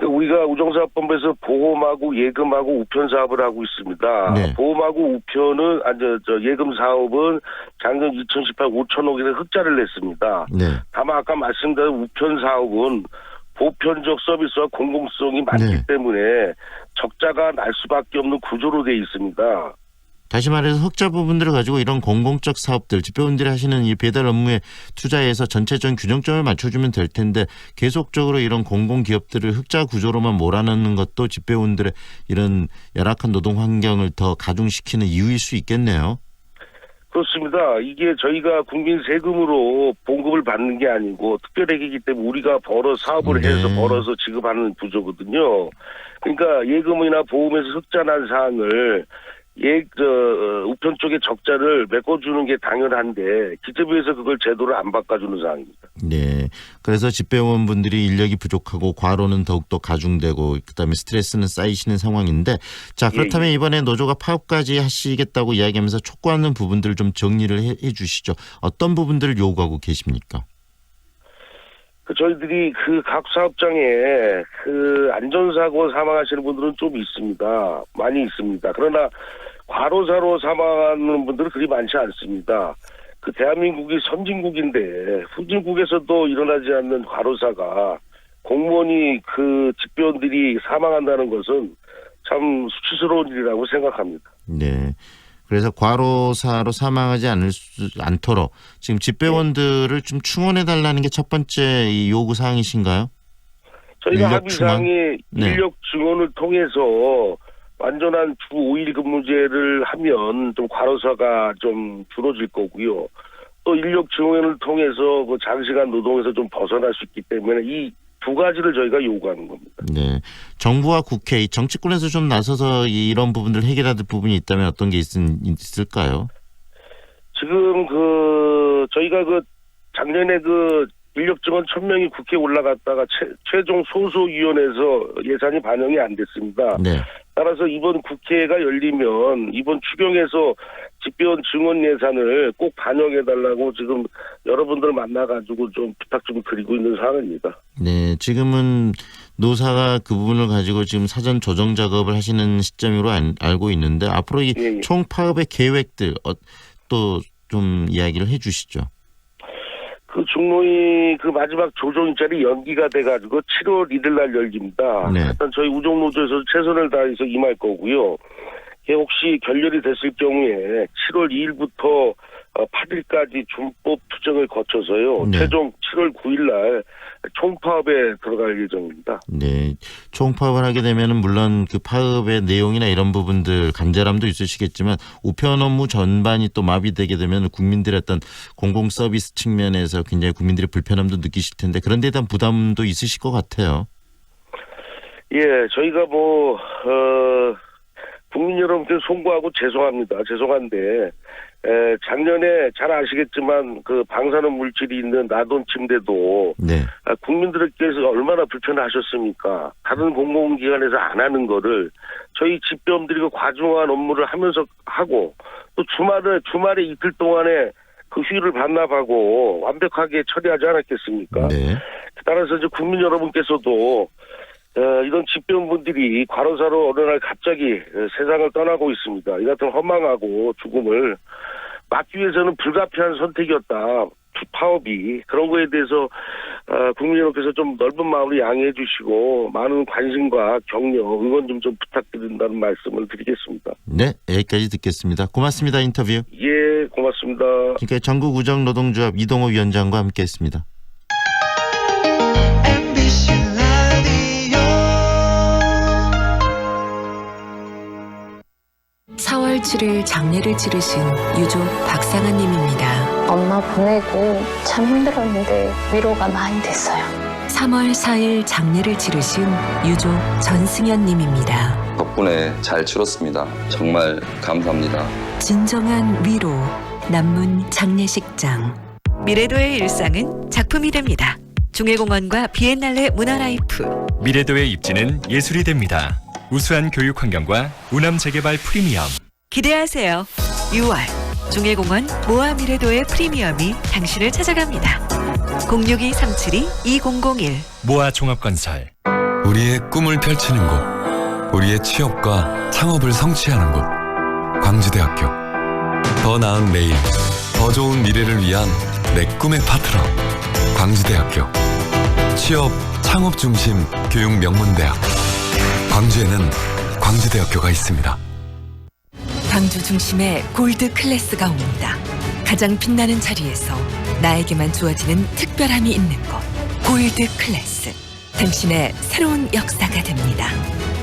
우리가 우정사업본부에서 보험하고 예금하고 우편 사업을 하고 있습니다. 보험하고 우편은 예금 사업은 작년 2018 5천억 원의 흑자를 냈습니다. 다만 아까 말씀드린 우편 사업은 보편적 서비스와 공공성이 많기 때문에 적자가 날 수밖에 없는 구조로 되어 있습니다. 다시 말해서 흑자 부분들을 가지고 이런 공공적 사업들, 집배원들이 하시는 이 배달 업무에 투자해서 전체적인 균형점을 맞춰주면 될 텐데 계속적으로 이런 공공기업들을 흑자 구조로만 몰아넣는 것도 집배원들의 이런 열악한 노동 환경을 더 가중시키는 이유일 수 있겠네요. 그렇습니다. 이게 저희가 국민 세금으로 봉급을 받는 게 아니고 특별회계이기 때문에 우리가 사업을 해서 벌어서 지급하는 구조거든요. 그러니까 예금이나 보험에서 흑자난 사항을 우편 쪽에 적자를 메꿔주는 게 당연한데 기재부에서 그걸 제도를 안 바꿔주는 상황입니다. 네. 그래서 집배원분들이 인력이 부족하고 과로는 더욱더 가중되고 그다음에 스트레스는 쌓이시는 상황인데 자 그렇다면 이번에 노조가 파업까지 하시겠다고 이야기하면서 촉구하는 부분들 좀 정리를 해 주시죠. 어떤 부분들을 요구하고 계십니까? 저희들이 각 사업장에 안전사고 사망하시는 분들은 좀 있습니다. 많이 있습니다. 그러나 과로사로 사망하는 분들은 그리 많지 않습니다. 대한민국이 선진국인데 후진국에서도 일어나지 않는 과로사가 공무원이 집배원들이 사망한다는 것은 참 수치스러운 일이라고 생각합니다. 네. 그래서 과로사로 사망하지 않도록 지금 집배원들을 좀 충원해달라는 게 첫 번째 이 요구 사항이신가요? 저희가 합의사항이 인력 증원을 통해서 완전한 주 5일 근무제를 하면 좀 과로사가 좀 줄어질 거고요. 또 인력 증원을 통해서 장시간 노동에서 좀 벗어날 수 있기 때문에 이 두 가지를 저희가 요구하는 겁니다. 네, 정부와 국회, 정치권에서 좀 나서서 이런 부분들 해결할 부분이 있다면 어떤 게 있을까요? 지금 저희가 작년에 인력 증원 1,000명이 국회에 올라갔다가 최종 소소위원회에서 예산이 반영이 안 됐습니다. 네. 따라서 이번 국회가 열리면 이번 추경에서 집배원 증원 예산을 꼭 반영해달라고 지금 여러분들 만나가지고 좀 부탁 좀 드리고 있는 상황입니다. 네, 지금은 노사가 그 부분을 가지고 지금 사전 조정 작업을 하시는 시점으로 알고 있는데 앞으로 이 총 파업의 계획들 또 좀 이야기를 해주시죠. 중로위 마지막 조정 일자리 연기가 돼가지고 7월 1일 날 열립니다. 네. 일단 저희 우정노조에서 최선을 다해서 임할 거고요. 혹시 결렬이 됐을 경우에 7월 2일부터 8일까지 준법 투쟁을 거쳐서요. 네. 최종 7월 9일 날 총파업에 들어갈 예정입니다. 네, 총파업을 하게 되면은 물론 파업의 내용이나 이런 부분들 간절함도 있으시겠지만 우편 업무 전반이 또 마비되게 되면 국민들의 어떤 공공 서비스 측면에서 굉장히 국민들의 불편함도 느끼실 텐데 그런 데에 대한 부담도 있으실 것 같아요. 예, 저희가 국민 여러분께 송구하고 죄송한데 작년에 잘 아시겠지만 방사능 물질이 있는 나돈 침대도 국민들께서 얼마나 불편하셨습니까? 다른 공공기관에서 안 하는 거를 저희 집배원들이 과중한 업무를 하면서 하고 또 주말에 이틀 동안에 휴일을 반납하고 완벽하게 처리하지 않았겠습니까? 따라서 이제 국민 여러분께서도 이런 집배원분들이 과로사로 어느 날 갑자기 세상을 떠나고 있습니다. 이 같은 허망하고 죽음을 막기 위해서는 불가피한 선택이었다. 파업이. 그런 거에 대해서 국민 여러분께서 좀 넓은 마음으로 양해해 주시고 많은 관심과 격려, 응원 좀 부탁드린다는 말씀을 드리겠습니다. 네, 여기까지 듣겠습니다. 고맙습니다. 인터뷰. 예, 고맙습니다. 그러니까 전국우정노동조합 이동호 위원장과 함께했습니다. 4월 7일 장례를 치르신 유족 박상한 님입니다. 엄마 보내고 참 힘들었는데 위로가 많이 됐어요. 3월 4일 장례를 치르신 유족 전승현 님입니다. 덕분에 잘 치렀습니다. 정말 감사합니다. 진정한 위로 남문 장례식장. 미래도의 일상은 작품이 됩니다. 중해공원과 비엔날레 문화라이프. 미래도의 입지는 예술이 됩니다. 우수한 교육 환경과 우남 재개발 프리미엄. 기대하세요. 6월 중해공원 모아 미래도의 프리미엄이 당신을 찾아갑니다. 062-372-2001 모아 종합건설. 우리의 꿈을 펼치는 곳, 우리의 취업과 창업을 성취하는 곳, 광주대학교. 더 나은 내일, 더 좋은 미래를 위한 내 꿈의 파트너, 광주대학교. 취업, 창업 중심 교육 명문대학. 광주에는 광주대학교가 있습니다. 광주 중심에 골드 클래스가 옵니다. 가장 빛나는 자리에서 나에게만 주어지는 특별함이 있는 곳. 골드 클래스. 당신의 새로운 역사가 됩니다.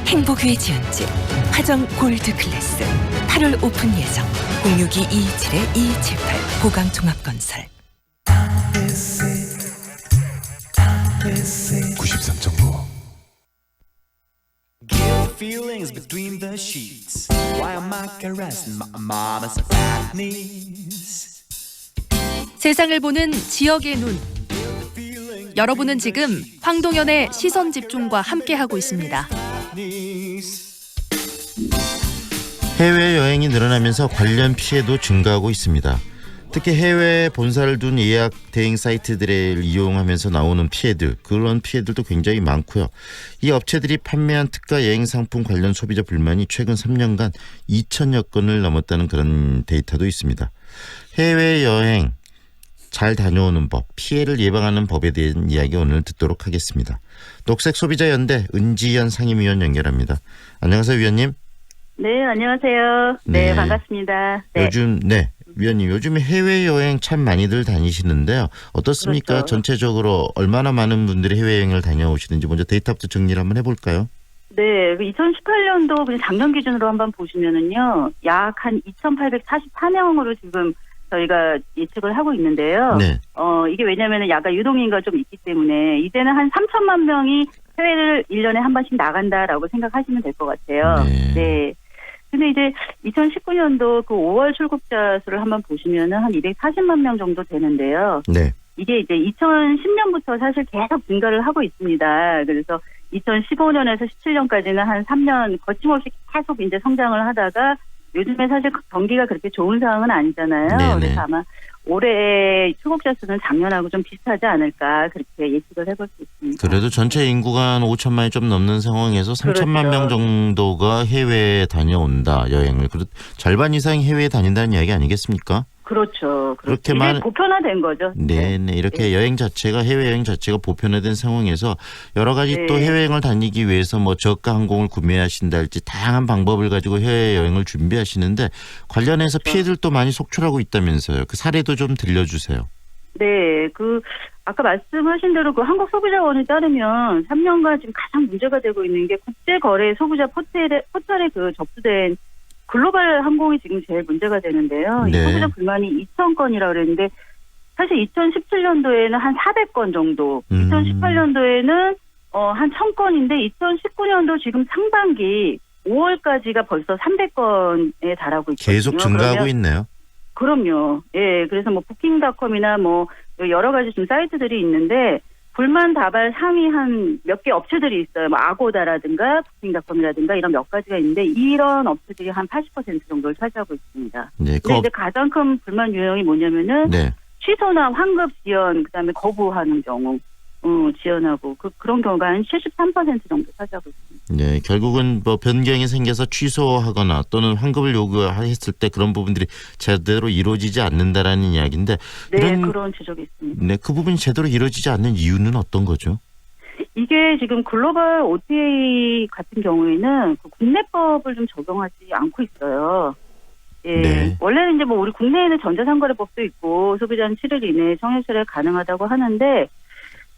행복 위에 지은 집 화정 골드 클래스 8월 오픈 예정 062-227-2278 보강종합건설 93.9 Feelings between the sheets. Why am I caressing my mama's fat knees? 세상을 보는 지역의 눈. 여러분은 지금 황동현의 시선 집중과 함께하고 있습니다. 해외여행이 늘어나면서 관련 피해도 증가하고 있습니다. 특히 해외에 본사를 둔 예약 대행 사이트들을 이용하면서 나오는 피해들, 그런 피해들도 굉장히 많고요. 이 업체들이 판매한 특가 여행 상품 관련 소비자 불만이 최근 3년간 2천여 건을 넘었다는 그런 데이터도 있습니다. 해외여행 잘 다녀오는 법, 피해를 예방하는 법에 대한 이야기 오늘 듣도록 하겠습니다. 녹색소비자연대 은지연 상임위원 연결합니다. 안녕하세요, 위원님. 네, 안녕하세요. 네, 네. 반갑습니다. 네. 위원님, 요즘에 해외여행 참 많이들 다니시는데요. 어떻습니까? 그렇죠. 전체적으로 얼마나 많은 분들이 해외여행을 다녀오시는지 먼저 데이터부터 정리를 한번 해볼까요? 네, 2018년도 그냥 작년 기준으로 한번 보시면은요, 약 한 2,844명으로 지금 저희가 예측을 하고 있는데요. 네. 이게 왜냐면은 약간 유동인구가 좀 있기 때문에 이제는 한 3천만 명이 해외를 1년에 한 번씩 나간다라고 생각하시면 될 것 같아요. 네. 근데 이제 2019년도 그 5월 출국자 수를 한번 보시면은 한 240만 명 정도 되는데요. 네. 이게 이제 2010년부터 사실 계속 증가를 하고 있습니다. 그래서 2015년에서 17년까지는 한 3년 거침없이 계속 이제 성장을 하다가 요즘에 사실 경기가 그렇게 좋은 상황은 아니잖아요. 네네. 그래서 아마 올해 출국자 수는 작년하고 좀 비슷하지 않을까 그렇게 예측을 해볼 수 있습니다. 그래도 전체 인구가 한 5천만이 좀 넘는 상황에서 3천만 명 정도가 해외에 다녀온다, 여행을. 절반 이상이 해외에 다닌다는 이야기 아니겠습니까? 그렇죠. 그렇게 이제 보편화된 거죠. 네, 이렇게 여행 자체가 해외여행 자체가 보편화된 상황에서 여러 가지 또 해외여행을 다니기 위해서 뭐 저가 항공을 구매하신달지 다양한 방법을 가지고 해외여행을 준비하시는데 관련해서 피해들도 많이 속출하고 있다면서요. 그 사례도 좀 들려주세요. 네, 아까 말씀하신 대로 그 한국소비자원에 따르면 3년간 지금 가장 문제가 되고 있는 게 국제거래 소비자 포털에 그 접수된 글로벌 항공이 지금 제일 문제가 되는데요. 네. 이 소비자 불만이 2,000건이라고 그랬는데 사실 2017년도에는 한 400건 정도, 2018년도에는 한 1,000건인데 2019년도 지금 상반기 5월까지가 벌써 300건에 달하고 있거든요. 계속 증가하고 있네요. 그럼요. 예, 그래서 뭐 부킹닷컴이나 뭐 여러 가지 좀 사이트들이 있는데 불만 다발 상위 한 몇 개 업체들이 있어요. 뭐 아고다라든가 부킹닷컴이라든가 이런 몇 가지가 있는데 이런 업체들이 한 80% 정도를 차지하고 있습니다. 네, 근데 이제 가장 큰 불만 유형이 뭐냐면은 취소나 환급 지연 그다음에 거부하는 경우 지연하고 그런 경우가 한 73% 정도 차지하고 있습니다. 네, 결국은 뭐 변경이 생겨서 취소하거나 또는 환급을 요구했을 때 그런 부분들이 제대로 이루어지지 않는다라는 이야기인데 네, 그런 지적이 있습니다. 네, 그 부분이 제대로 이루어지지 않는 이유는 어떤 거죠? 이게 지금 글로벌 OTA 같은 경우에는 그 국내법을 좀 적용하지 않고 있어요. 예, 원래는 이제 뭐 우리 국내에는 전자상거래법도 있고 소비자는 7일 이내에 청약처리가 가능하다고 하는데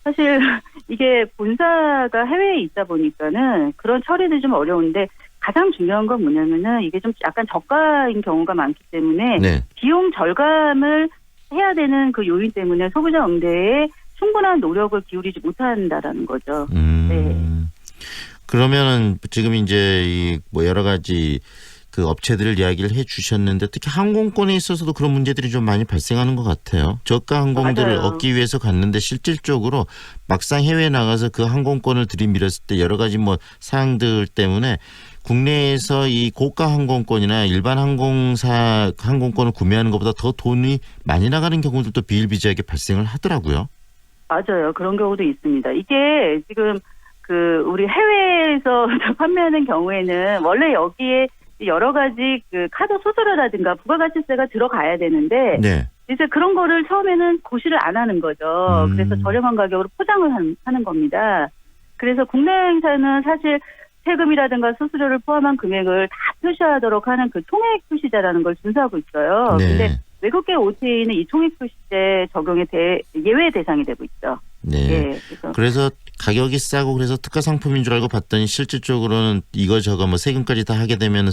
사실 이게 본사가 해외에 있다 보니까는 그런 처리도 좀 어려운데 가장 중요한 건 뭐냐면은 이게 좀 약간 저가인 경우가 많기 때문에 비용 절감을 해야 되는 그 요인 때문에 소비자 응대에 충분한 노력을 기울이지 못한다라는 거죠. 네. 그러면은 지금 이제 이 뭐 여러 가지 그 업체들을 이야기를 해주셨는데 특히 항공권에 있어서도 그런 문제들이 좀 많이 발생하는 것 같아요. 저가 항공들을 얻기 위해서 갔는데 실질적으로 막상 해외에 나가서 그 항공권을 들이밀었을 때 여러 가지 뭐 사항들 때문에 국내에서 이 고가 항공권이나 일반 항공사 항공권을 구매하는 것보다 더 돈이 많이 나가는 경우들도 비일비재하게 발생을 하더라고요. 맞아요. 그런 경우도 있습니다. 이게 지금 우리 해외에서 판매하는 경우에는 원래 여기에 여러 가지 그 카드 수수료라든가 부가가치세가 들어가야 되는데 이제 그런 거를 처음에는 고시를 안 하는 거죠. 그래서 저렴한 가격으로 포장을 하는 겁니다. 그래서 국내 행사는 사실 세금이라든가 수수료를 포함한 금액을 다 표시하도록 하는 그 총액 표시제라는 걸 준수하고 있어요. 근데 외국계 OTA는 이 총액 표시제 적용에 예외 대상이 되고 있죠. 그래서 가격이 싸고 그래서 특가 상품인 줄 알고 봤더니 실질적으로는 이거 저거 뭐 세금까지 다 하게 되면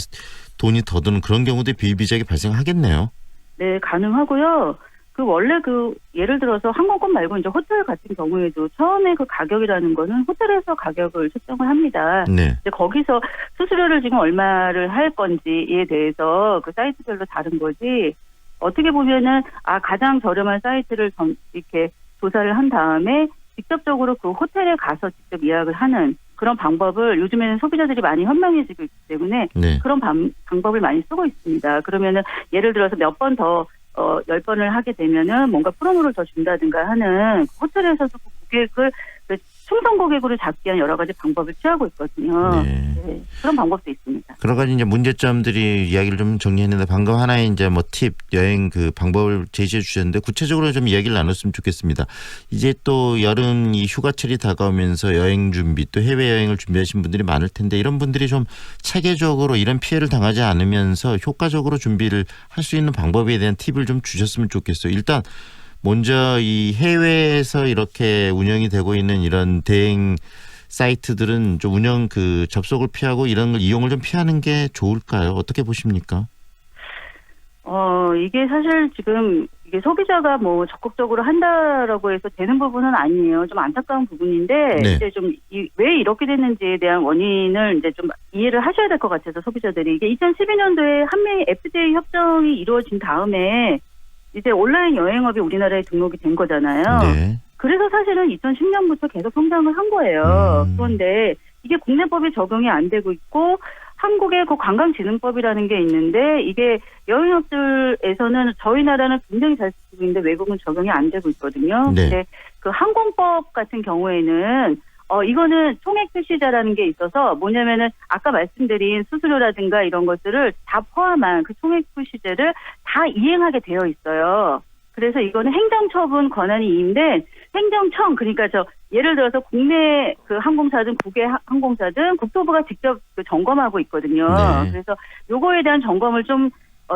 돈이 더 드는 그런 경우도 비일비재하게 발생하겠네요. 네, 가능하고요. 원래 예를 들어서 항공권 말고 이제 호텔 같은 경우에도 처음에 가격이라는 거는 호텔에서 가격을 책정을 합니다. 네. 이제 거기서 수수료를 지금 얼마를 할 건지에 대해서 사이트별로 다른 거지. 어떻게 보면은 가장 저렴한 사이트를 이렇게 조사를 한 다음에 직접적으로 호텔에 가서 직접 예약을 하는 그런 방법을 요즘에는 소비자들이 많이 현명해지고 있기 때문에 네. 그런 방법을 많이 쓰고 있습니다. 그러면은 예를 들어서 몇 번 더 10번을 하게 되면은 뭔가 프로모를 더 준다든가 하는 호텔에서도 고객을 충성 고객으로 잡기 위한 여러 가지 방법을 취하고 있거든요. 네. 네, 그런 방법도 있습니다. 여러 가지 이제 문제점들이 이야기를 좀 정리했는데 방금 하나의 이제 뭐 팁 여행 방법을 제시해 주셨는데 구체적으로 좀 이야기를 나눴으면 좋겠습니다. 이제 또 여름 이 휴가철이 다가오면서 여행 준비 또 해외 여행을 준비하신 분들이 많을 텐데 이런 분들이 좀 체계적으로 이런 피해를 당하지 않으면서 효과적으로 준비를 할 수 있는 방법에 대한 팁을 좀 주셨으면 좋겠어요. 일단 먼저 이 해외에서 이렇게 운영이 되고 있는 이런 대행 사이트들은 좀 운영 접속을 피하고 이런 걸 이용을 좀 피하는 게 좋을까요? 어떻게 보십니까? 이게 사실 지금 이게 소비자가 뭐 적극적으로 한다라고 해서 되는 부분은 아니에요. 좀 안타까운 부분인데 네. 이제 좀 왜 이렇게 됐는지에 대한 원인을 이제 좀 이해를 하셔야 될 것 같아서 소비자들이 이게 2012년도에 한미 FDA 협정이 이루어진 다음에 이제 온라인 여행업이 우리나라에 등록이 된 거잖아요. 네. 그래서 사실은 2010년부터 계속 성장을 한 거예요. 그런데 이게 국내법이 적용이 안 되고 있고 한국의 관광진흥법이라는 게 있는데 이게 여행업들에서는 저희 나라는 굉장히 잘 쓰고 있는데 외국은 적용이 안 되고 있거든요. 네. 근데 항공법 같은 경우에는 이거는 총액 표시자라는 게 있어서 뭐냐면은 아까 말씀드린 수수료라든가 이런 것들을 다 포함한 총액 표시제를 다 이행하게 되어 있어요. 그래서 이거는 행정처분 권한이 이임된 행정청 그러니까 예를 들어서 국내 항공사든 국외 항공사든 국토부가 직접 점검하고 있거든요. 네. 그래서 요거에 대한 점검을 좀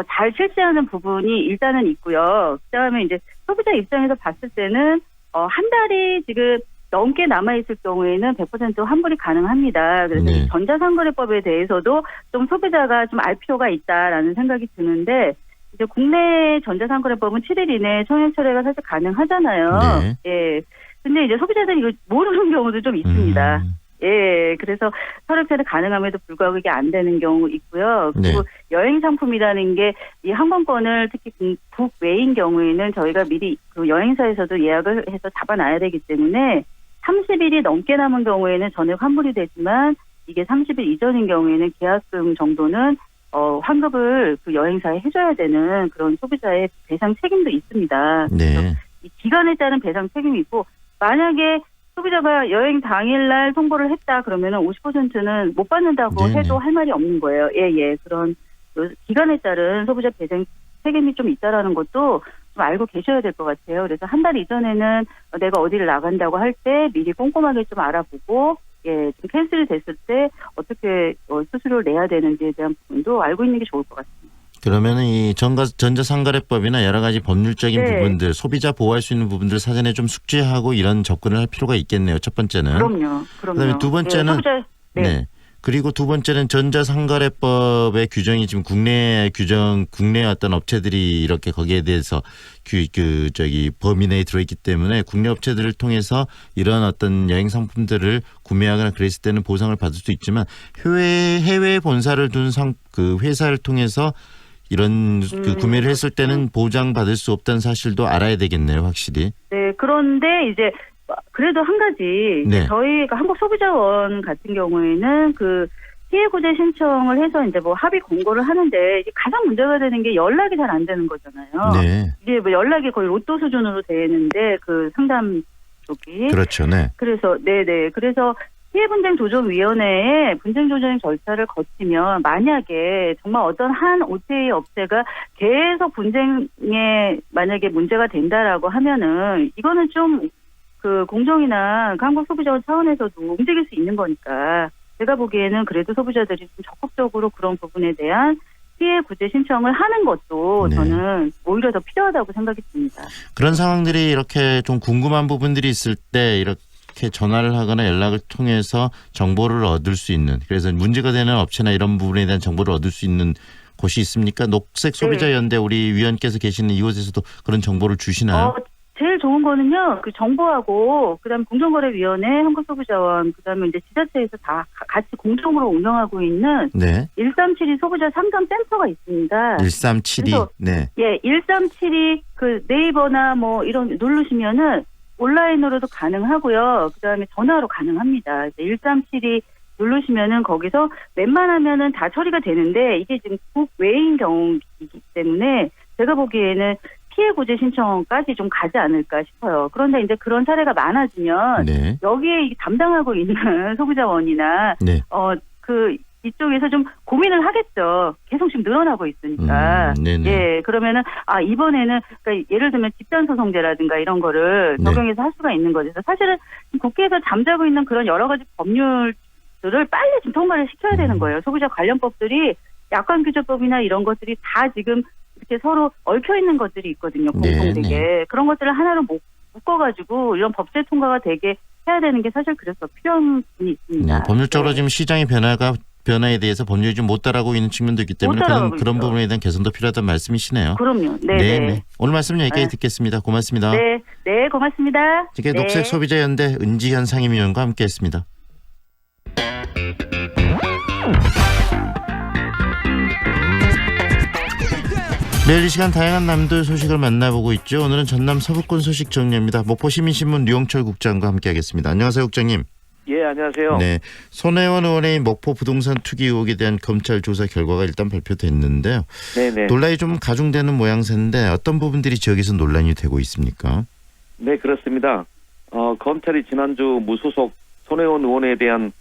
잘 실시하는 부분이 일단은 있고요. 그다음에 이제 소비자 입장에서 봤을 때는 한 달이 지금 넘게 남아있을 경우에는 100% 환불이 가능합니다. 그래서 네. 이 전자상거래법에 대해서도 좀 소비자가 좀 알 필요가 있다라는 생각이 드는데 이제 국내 전자상거래법은 7일 이내에 청약 철회가 사실 가능하잖아요. 네. 예. 근데 이제 소비자들이 이거 모르는 경우도 좀 있습니다. 예. 그래서 철회 철회 가능함에도 불구하고 이게 안 되는 경우 있고요. 그리고 네. 여행 상품이라는 게 이 항공권을 특히 국외인 경우에는 저희가 미리 여행사에서도 예약을 해서 잡아놔야 되기 때문에 30일이 넘게 남은 경우에는 전액 환불이 되지만 이게 30일 이전인 경우에는 계약금 정도는 환급을 여행사에 해줘야 되는 그런 소비자의 배상 책임도 있습니다. 네. 이 기간에 따른 배상 책임이 있고 만약에 소비자가 여행 당일날 통보를 했다 그러면은 50%는 못 받는다고 네네. 해도 할 말이 없는 거예요. 예. 그런 기간에 따른 소비자 배상 책임이 좀 있다라는 것도 좀 알고 계셔야 될 것 같아요. 그래서 한 달 이전에는 내가 어디를 나간다고 할 때 미리 꼼꼼하게 좀 알아보고 좀 캔슬이 됐을 때 어떻게 수수료를 내야 되는지에 대한 부분도 알고 있는 게 좋을 것 같습니다. 그러면은 이 전자상거래법이나 여러 가지 법률적인 네. 부분들, 소비자 보호할 수 있는 부분들 사전에 좀 숙지하고 이런 접근을 할 필요가 있겠네요. 첫 번째는. 그럼요. 그다음에 두 번째는 네. 그리고 두 번째는 전자상거래법의 규정이 지금 국내 어떤 업체들이 이렇게 거기에 대해서 범위 내에 들어있기 때문에 국내 업체들을 통해서 이런 어떤 여행 상품들을 구매하거나 그랬을 때는 보상을 받을 수 있지만 해외 본사를 둔 회사를 통해서 이런 구매를 했을 때는 보장받을 수 없다는 사실도 알아야 되겠네요, 확실히. 네, 그런데 이제 그래도 한 가지 네. 저희가 한국소비자원 같은 경우에는 피해구제 신청을 해서 이제 합의 공고를 하는데 이게 가장 문제가 되는 게 연락이 잘 안 되는 거잖아요. 네. 이게 연락이 거의 로또 수준으로 되는데 상담 쪽이 그렇죠, 네. 그래서 그래서 피해분쟁조정위원회에 분쟁조정 절차를 거치면 만약에 정말 어떤 한 OTA 업체가 계속 분쟁에 만약에 문제가 된다라고 하면은 이거는 좀 공정이나 한국 소비자원 차원에서도 움직일 수 있는 거니까 제가 보기에는 그래도 소비자들이 좀 적극적으로 그런 부분에 대한 피해 구제 신청을 하는 것도 네. 저는 오히려 더 필요하다고 생각이 듭니다. 그런 상황들이 이렇게 좀 궁금한 부분들이 있을 때 이렇게 이렇게 전화를 하거나 연락을 통해서 정보를 얻을 수 있는, 그래서 문제가 되는 업체나 이런 부분에 대한 정보를 얻을 수 있는 곳이 있습니까? 녹색 소비자 연대 우리 위원께서 계시는 이곳에서도 그런 정보를 주시나요? 제일 좋은 거는요, 그 정부하고, 그 다음에 공정거래위원회, 한국소비자원, 그 다음에 이제 지자체에서 다 같이 공동으로 운영하고 있는 네. 1372 소비자 상담센터가 있습니다. 1372. 네. 예, 1372 그 네이버나 뭐 이런 누르시면은 온라인으로도 가능하고요. 그 다음에 전화로 가능합니다. 1372 누르시면은 거기서 웬만하면은 다 처리가 되는데 이게 지금 국외인 경우이기 때문에 제가 보기에는 피해 구제 신청까지 좀 가지 않을까 싶어요. 그런데 이제 그런 사례가 많아지면 네. 여기에 담당하고 있는 소비자원이나 네. 그 이쪽에서 좀 고민을 하겠죠. 계속 지금 늘어나고 있으니까. 예, 그러면은 이번에는 그러니까 예를 들면 집단 소송제라든가 이런 거를 적용해서 할 수가 있는 거죠. 사실은 국회에서 잠자고 있는 그런 여러 가지 법률들을 빨리 좀 통과를 시켜야 되는 거예요. 소비자 관련법들이 약관규제법이나 이런 것들이 다 지금 이렇게 서로 얽혀 있는 것들이 있거든요. 공통되게. 그런 것들을 하나로 묶어가지고 이런 법제 통과가 되게 해야 되는 게 사실 그래서 필요한 부분이 있습니다. 네, 법률적으로 지금 시장의 변화에 대해서 법률이 좀 못 따라가고 있는 측면도 있기 때문에 그런 부분에 대한 개선도 필요하다는 말씀이시네요. 그럼요. 네. 오늘 말씀 여기까지 듣겠습니다. 고맙습니다. 네, 고맙습니다. 이게 녹색 소비자 연대 은지현 상임위원과 함께했습니다. 매일 이 시간 다양한 남들 소식을 만나보고 있죠. 오늘은 전남 서부권 소식 정리입니다. 목포시민신문 류영철 국장과 함께하겠습니다. 안녕하세요, 국장님. 예, 안녕하세요. 네, 손혜원 의원의 목포 부동산 투기 의혹에 대한 검찰 조사 결과가 일단 발표됐는데요. 네네. 논란이 좀 가중되는 모양새인데 어떤 부분들이 지역에서 논란이 되고 있습니까? 네, 그렇습니다. 검찰이 지난주 무소속 손혜원 의원에 대한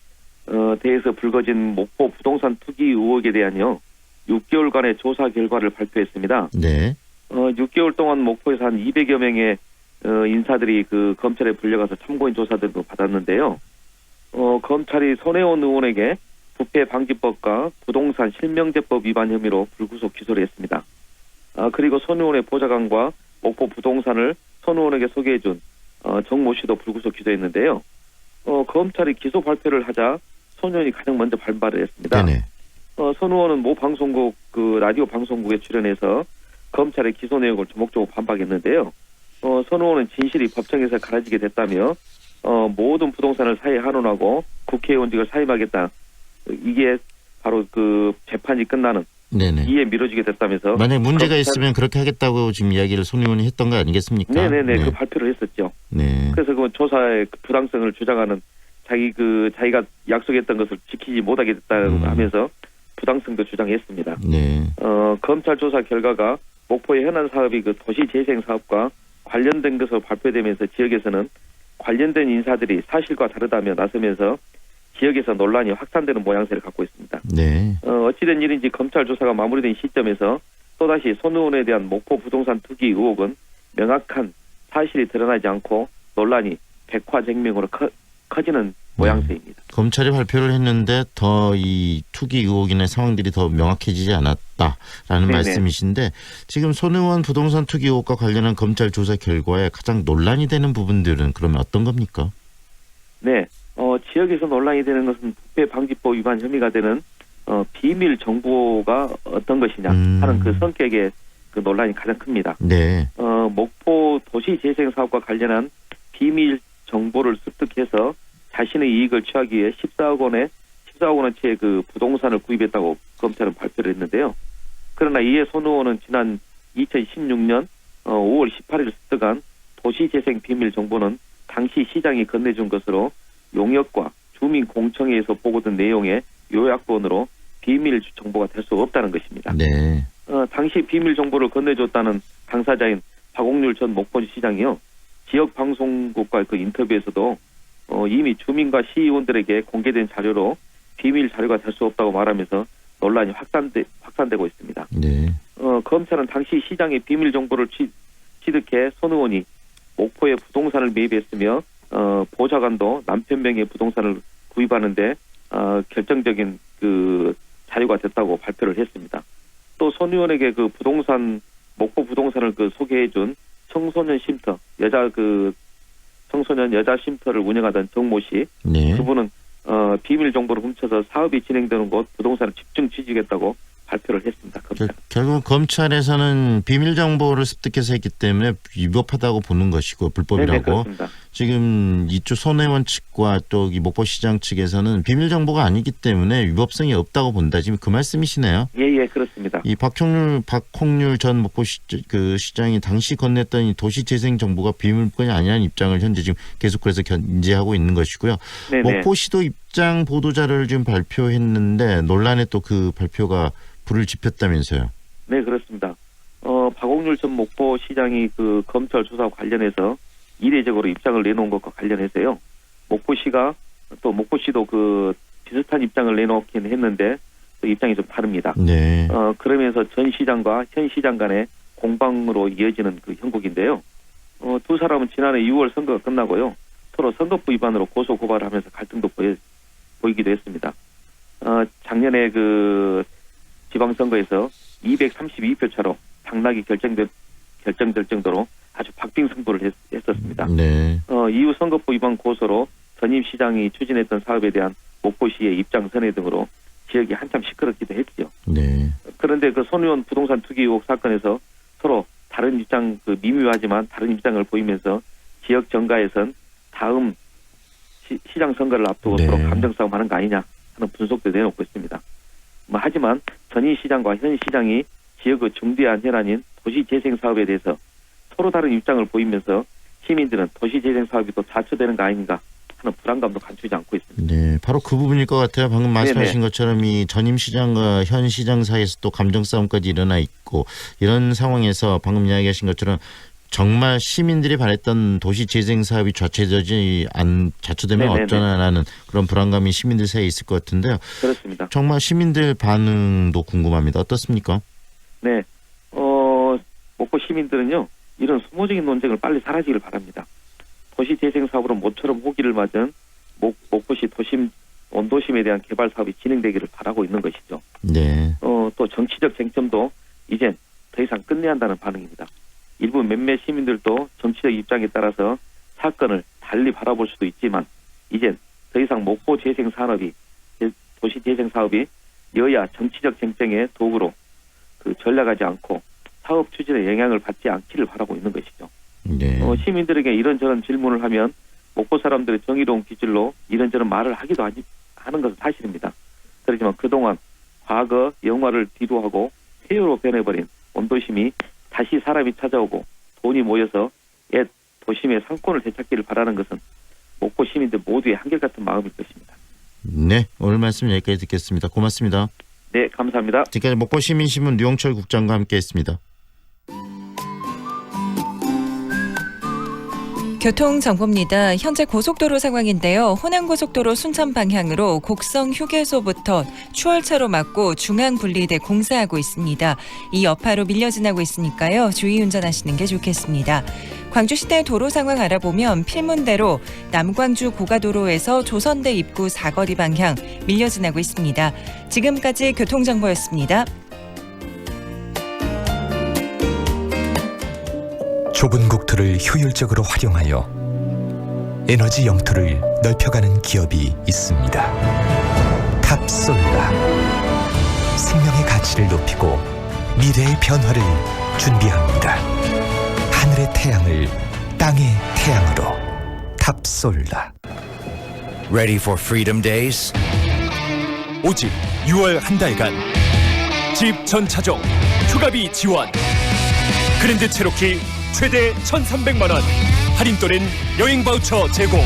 대해서 불거진 목포 부동산 투기 의혹에 대한요 6개월간의 조사 결과를 발표했습니다. 네. 6개월 동안 목포에서 한 200여 명의 인사들이 그 검찰에 불려가서 참고인 조사들도 받았는데요. 검찰이 손혜원 의원에게 부패방지법과 부동산 실명제법 위반 혐의로 불구속 기소를 했습니다. 그리고 손 의원의 보좌관과 목포 부동산을 손 의원에게 소개해준 정모 씨도 불구속 기소했는데요. 검찰이 기소 발표를 하자 손 의원이 가장 먼저 반발을 했습니다. 네네. 손 의원은 모 방송국 그 라디오 방송국에 출연해서 검찰의 기소 내용을 조목조목 반박했는데요. 손 의원은 진실이 법정에서 갈라지게 됐다며 모든 부동산을 사회 한원하고 국회의원직을 사임하겠다. 이게 바로 그 재판이 끝나는 이에 미뤄지게 됐다면서. 만약 문제가 있으면 그렇게 하겠다고 지금 이야기를 손 의원이 했던 거 아니겠습니까? 네네네. 그 발표를 했었죠. 네. 그래서 그 조사의 부당성을 주장하는 자기가 약속했던 것을 지키지 못하게 됐다고 하면서 부당성도 주장했습니다. 네. 검찰 조사 결과가 목포의 현안 사업이 그 도시재생 사업과 관련된 것으로 발표되면서 지역에서는 관련된 인사들이 사실과 다르다며 나서면서 지역에서 논란이 확산되는 모양새를 갖고 있습니다. 네. 어찌된 일인지 검찰 조사가 마무리된 시점에서 또다시 손 의원에 대한 목포 부동산 투기 의혹은 명확한 사실이 드러나지 않고 논란이 백화쟁명으로 커지는 모양새입니다. 검찰이 발표를 했는데 더 이 투기 의혹이나 상황들이 더 명확해지지 않았다라는 네네. 말씀이신데 지금 손 의원 부동산 투기 의혹과 관련한 검찰 조사 결과에 가장 논란이 되는 부분들은 그러면 어떤 겁니까? 네. 지역에서 논란이 되는 것은 부패방지법 위반 혐의가 되는 비밀 정보가 어떤 것이냐 하는 그 성격의 그 논란이 가장 큽니다. 네. 목포 도시재생사업과 관련한 비밀 정보를 습득해서 자신의 이익을 취하기 위해 14억 원어치의 그 부동산을 구입했다고 검찰은 발표를 했는데요. 그러나 이에 손 의원은 지난 2016년 5월 18일 습득한 도시재생 비밀 정보는 당시 시장이 건네준 것으로 용역과 주민공청회에서 보고된 내용의 요약본으로 비밀 정보가 될 수 없다는 것입니다. 네. 당시 비밀 정보를 건네줬다는 당사자인 박옥률 전 목포시장이요. 지역 방송국과 그 인터뷰에서도 이미 주민과 시의원들에게 공개된 자료로 비밀 자료가 될 수 없다고 말하면서 논란이 확산되고 있습니다. 네. 검찰은 당시 시장의 비밀 정보를 취득해 손 의원이 목포에 부동산을 매입했으며 보좌관도 남편 명의 부동산을 구입하는데 결정적인 그 자료가 됐다고 발표를 했습니다. 또 손 의원에게 그 목포 부동산을 그 소개해준 청소년 쉼터 여자 그 청소년 여자 쉼터를 운영하던 정모 씨. 네. 그분은 비밀 정보를 훔쳐서 사업이 진행되는 곳 부동산을 집중 취직했다고 발표를 했습니다. 결국 검찰에서는 비밀 정보를 습득해서 했기 때문에 위법하다고 보는 것이고 불법이라고. 네네, 지금 이쪽 손혜원 측과 또 이 목포시장 측에서는 비밀 정보가 아니기 때문에 위법성이 없다고 본다. 지금 그 말씀이시네요. 예, 그렇습니다. 이 박홍률 전 목포시장이 당시 건넸던 이 도시재생 정보가 비밀권이 아니라는 입장을 현재 지금 계속해서 견제하고 있는 것이고요. 네네. 목포시도 입장 보도자료를 지금 발표했는데 논란에 또 그 발표가 불을 지폈다면서요. 네, 그렇습니다. 박홍률 전 목포시장이 그 검찰 조사와 관련해서 이례적으로 입장을 내놓은 것과 관련해서요. 목포시도 그 비슷한 입장을 내놓긴 했는데 그 입장이 좀 다릅니다. 네. 그러면서 전 시장과 현 시장 간의 공방으로 이어지는 그 형국인데요. 두 사람은 지난해 6월 선거가 끝나고요. 서로 선거법 위반으로 고소 고발을 하면서 갈등도 보이기도 했습니다. 작년에 그 지방선거에서 232표 차로 당락이 결정될 정도로 아주 박빙 승부를 했었습니다. 네. 이후 선거법 위반 고소로 전임 시장이 추진했던 사업에 대한 목포시의 입장 선회 등으로 지역이 한참 시끄럽기도 했죠. 네. 그런데 그 손의원 부동산 투기 의혹 사건에서 서로 다른 입장, 그 미묘하지만 다른 입장을 보이면서 지역 정가에선 다음 시장 선거를 앞두고 네. 서로 감정 싸움하는 거 아니냐 하는 분석도 내놓고 있습니다. 하지만 전임 시장과 현 시장이 지역의 중대한 현안인 도시재생 사업에 대해서 서로 다른 입장을 보이면서 시민들은 도시재생 사업이 또 자초되는 거 아닌가 하는 불안감도 감추지 않고 있습니다. 네, 바로 그 부분일 것 같아요. 방금 말씀하신 네네. 것처럼 이 전임 시장과 현 시장 사이에서 또 감정 싸움까지 일어나 있고 이런 상황에서 방금 이야기하신 것처럼 정말 시민들이 바랬던 도시 재생 사업이 자초되면 네네네. 어쩌나라는 그런 불안감이 시민들 사이에 있을 것 같은데요. 그렇습니다. 정말 시민들 반응도 궁금합니다. 어떻습니까? 네, 목포 시민들은요 이런 소모적인 논쟁을 빨리 사라지길 바랍니다. 도시재생 사업으로 모처럼 호기를 맞은 목포시 도심 원도심에 대한 개발 사업이 진행되기를 바라고 있는 것이죠. 네. 또 정치적 쟁점도 이젠 더 이상 끝내야 한다는 반응입니다. 일부 몇몇 시민들도 정치적 입장에 따라서 사건을 달리 바라볼 수도 있지만 이젠 더 이상 목포 재생 산업이 도시 재생 사업이 여야 정치적 쟁점의 도구로 그 전락하지 않고 사업 추진에 영향을 받지 않기를 바라고 있는 것이죠. 네. 시민들에게 이런저런 질문을 하면 목포 사람들의 정의로운 기질로 이런저런 말을 하기도 하는 것은 사실입니다. 그렇지만 그동안 과거 영화를 뒤로하고 폐허로 변해버린 원도심이 다시 사람이 찾아오고 돈이 모여서 옛 도심의 상권을 되찾기를 바라는 것은 목포 시민들 모두의 한결같은 마음일 것입니다. 네, 오늘 말씀 여기까지 듣겠습니다. 고맙습니다. 네, 감사합니다. 지금까지 목포시민신문 류영철 국장과 함께했습니다. 교통정보입니다. 현재 고속도로 상황인데요. 호남고속도로 순천 방향으로 곡성 휴게소부터 추월차로 막고 중앙분리대 공사하고 있습니다. 이 여파로 밀려 지나고 있으니까요. 주의 운전하시는 게 좋겠습니다. 광주시내 도로 상황 알아보면 필문대로 남광주 고가도로에서 조선대 입구 사거리 방향 밀려 지나고 있습니다. 지금까지 교통정보였습니다. 좁은 국토를 효율적으로 활용하여 에너지 영토를 넓혀가는 기업이 있습니다. 탑솔라. 생명의 가치를 높이고 미래의 변화를 준비합니다. 하늘의 태양을 땅의 태양으로. 탑솔라. Ready for Freedom Days? 오직 6월 한 달간 집 전차종 휴가비 지원. 그랜드 체로키 최대 1,300만 원 할인 또는 여행 바우처 제공.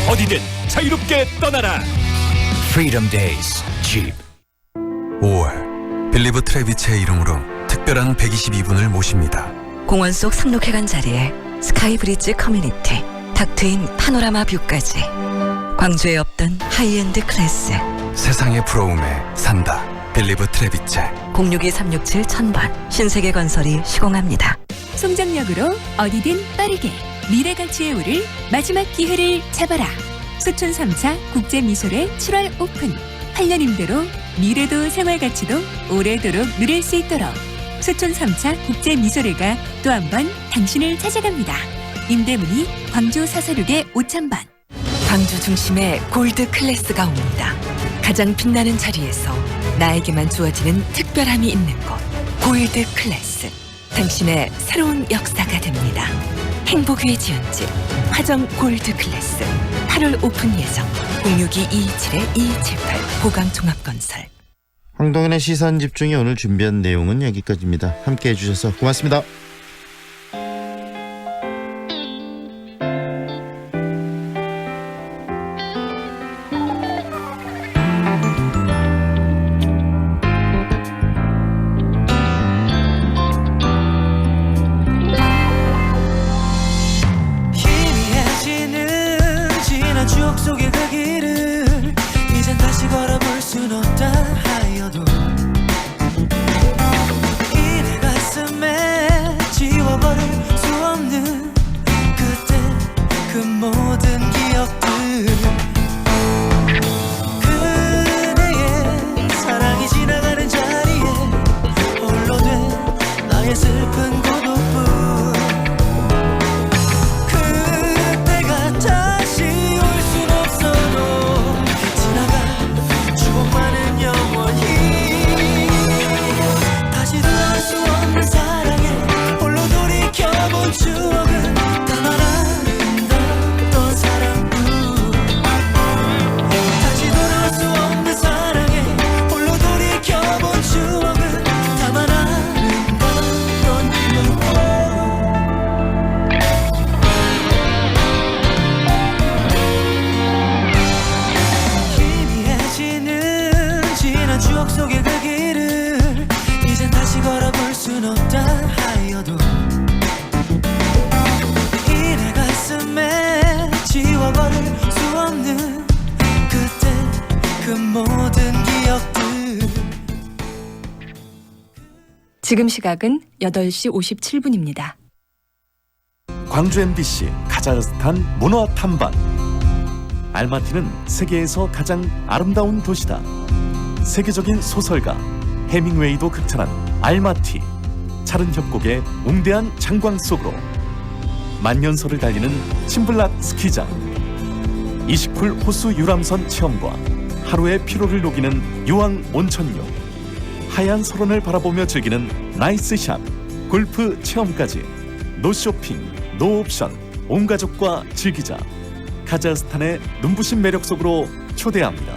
어디든 자유롭게 떠나라. Freedom Days Jeep. 5월 빌리브 트레비체의 이름으로 특별한 122분을 모십니다. 공원 속 상록회관 자리에 스카이브리지 커뮤니티 닥트인 파노라마 뷰까지. 광주에 없던 하이엔드 클래스. 세상의 부러움에 산다. 빌리브 트레비체. 062-367-1000번 신세계건설이 시공합니다. 송정역으로 어디든 빠르게 미래 가치에 오를 마지막 기회를 잡아라. 수촌 3차 국제미술회 7월 오픈. 8년 임대로 미래도 생활가치도 오래도록 누릴 수 있도록 수촌 3차 국제미술회가 또 한 번 당신을 찾아갑니다. 임대문이 광주 사사륙의 오찬반. 광주 중심에 골드 클래스가 옵니다. 가장 빛나는 자리에서 나에게만 주어지는 특별함이 있는 곳. 골드 클래스. 당신의 새로운 역사가 됩니다. 행복 위에 지은 집 화정 골드 클래스. 8월 오픈 예정. 062-227-2278 보강종합건설. 황동현의 시선 집중이 오늘 준비한 내용은 여기까지입니다. 함께해 주셔서 고맙습니다. 희미해지는 지난 추억 속의 그 길을 이젠 다시 걸어볼 순 없다 하여도 이내 가슴에 지워버릴 수 없는 그때 그 모든 기억들 그대의 사랑이 지나가는 자리에 홀로 된 나의 슬픈 고독뿐 그때가 다시 올 순 없어도 지나간 추억만은 영원히 다시 돌아올 수 없는 사랑에 홀로 돌이켜본 추억은 다만 아름다웠던 사랑뿐 다시 돌아올 수 없는 사랑에 홀로 돌이켜본 추억은 다만 아름다웠던 기억뿐 희미해지는 지난 추억 속의 그 길을 이젠 다시 걸어볼 순 없다 하여도 이내 가슴에 지워버릴 수 없는 그때 그 모든 기억들 지금 시각은 8시 57분입니다. 광주 MBC 카자흐스탄 문화 탐방. 알마티는 세계에서 가장 아름다운 도시다. 세계적인 소설가 해밍웨이도 극찬한 알마티. 차른 협곡의 웅대한 장광 속으로 만년설을 달리는 침블락 스키장, 이시쿨 호수 유람선 체험과 하루의 피로를 녹이는 유황 온천욕, 하얀 설원을 바라보며 즐기는 나이스샷, 골프 체험까지 노쇼핑, 노옵션, 온 가족과 즐기자. 카자흐스탄의 눈부신 매력 속으로 초대합니다.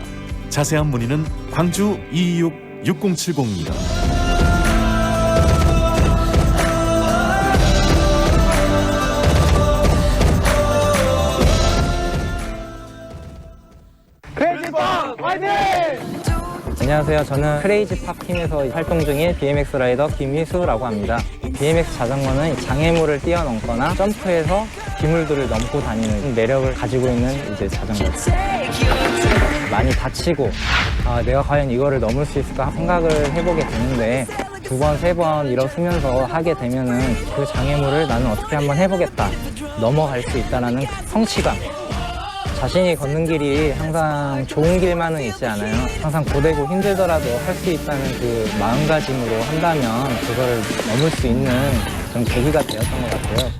자세한 문의는 광주 226-6070입니다. 안녕하세요. 저는 크레이지팝 팀에서 활동 중인 BMX 라이더 김희수라고 합니다. BMX 자전거는 장애물을 뛰어넘거나 점프해서 기물들을 넘고 다니는 매력을 가지고 있는 이제 자전거죠. 많이 다치고 내가 과연 이거를 넘을 수 있을까 생각을 해보게 되는데 2번, 3번 일어서면서 하게 되면은 그 장애물을 나는 어떻게 한번 해보겠다, 넘어갈 수 있다라는 성취감. 자신이 걷는 길이 항상 좋은 길만은 있지 않아요. 항상 고되고 힘들더라도 할 수 있다는 그 마음가짐으로 한다면 그거를 넘을 수 있는 그런 계기가 되었던 것 같아요.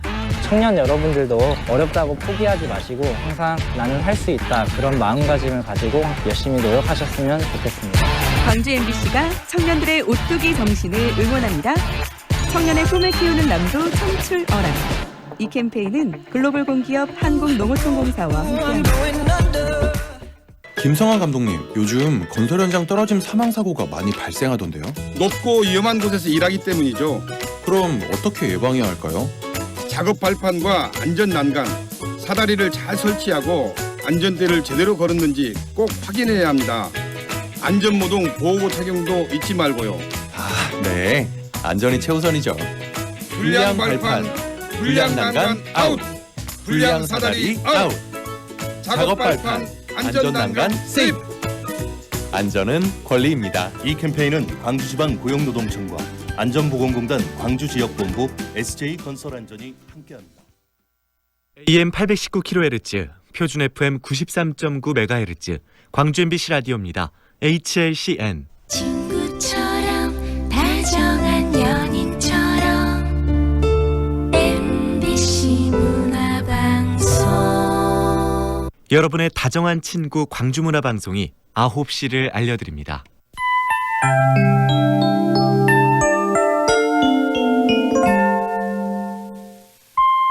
청년 여러분들도 어렵다고 포기하지 마시고 항상 나는 할 수 있다, 그런 마음가짐을 가지고 열심히 노력하셨으면 좋겠습니다. 광주 MBC가 청년들의 오뚜기 정신을 응원합니다. 청년의 꿈을 키우는 남도 청출어람. 이 캠페인은 글로벌 공기업 한국농어촌공사와 함께합니다. 김성환 감독님, 요즘 건설 현장 떨어짐 사망 사고가 많이 발생하던데요? 높고 위험한 곳에서 일하기 때문이죠. 그럼 어떻게 예방해야 할까요? 작업 발판과 안전 난간, 사다리를 잘 설치하고 안전대를 제대로 걸었는지 꼭 확인해야 합니다. 안전모동 보호구 착용도 잊지 말고요. 네, 안전이 최우선이죠. 불량 발판, 불량 난간 아웃! 불량 사다리 아웃! 작업 발판, 안전 난간 세이프! 안전은 권리입니다. 이 캠페인은 광주지방 고용노동청과 안전보건공단 광주지역본부 SJ건설안전이 함께합니다. AM 819kHz, 표준 FM 93.9MHz, 광주 MBC 라디오입니다. HLCN. 친구처럼 다정한 연인처럼 MBC 문화 여러분의 다정한 친구 광주문화방송이 9시를 알려드립니다.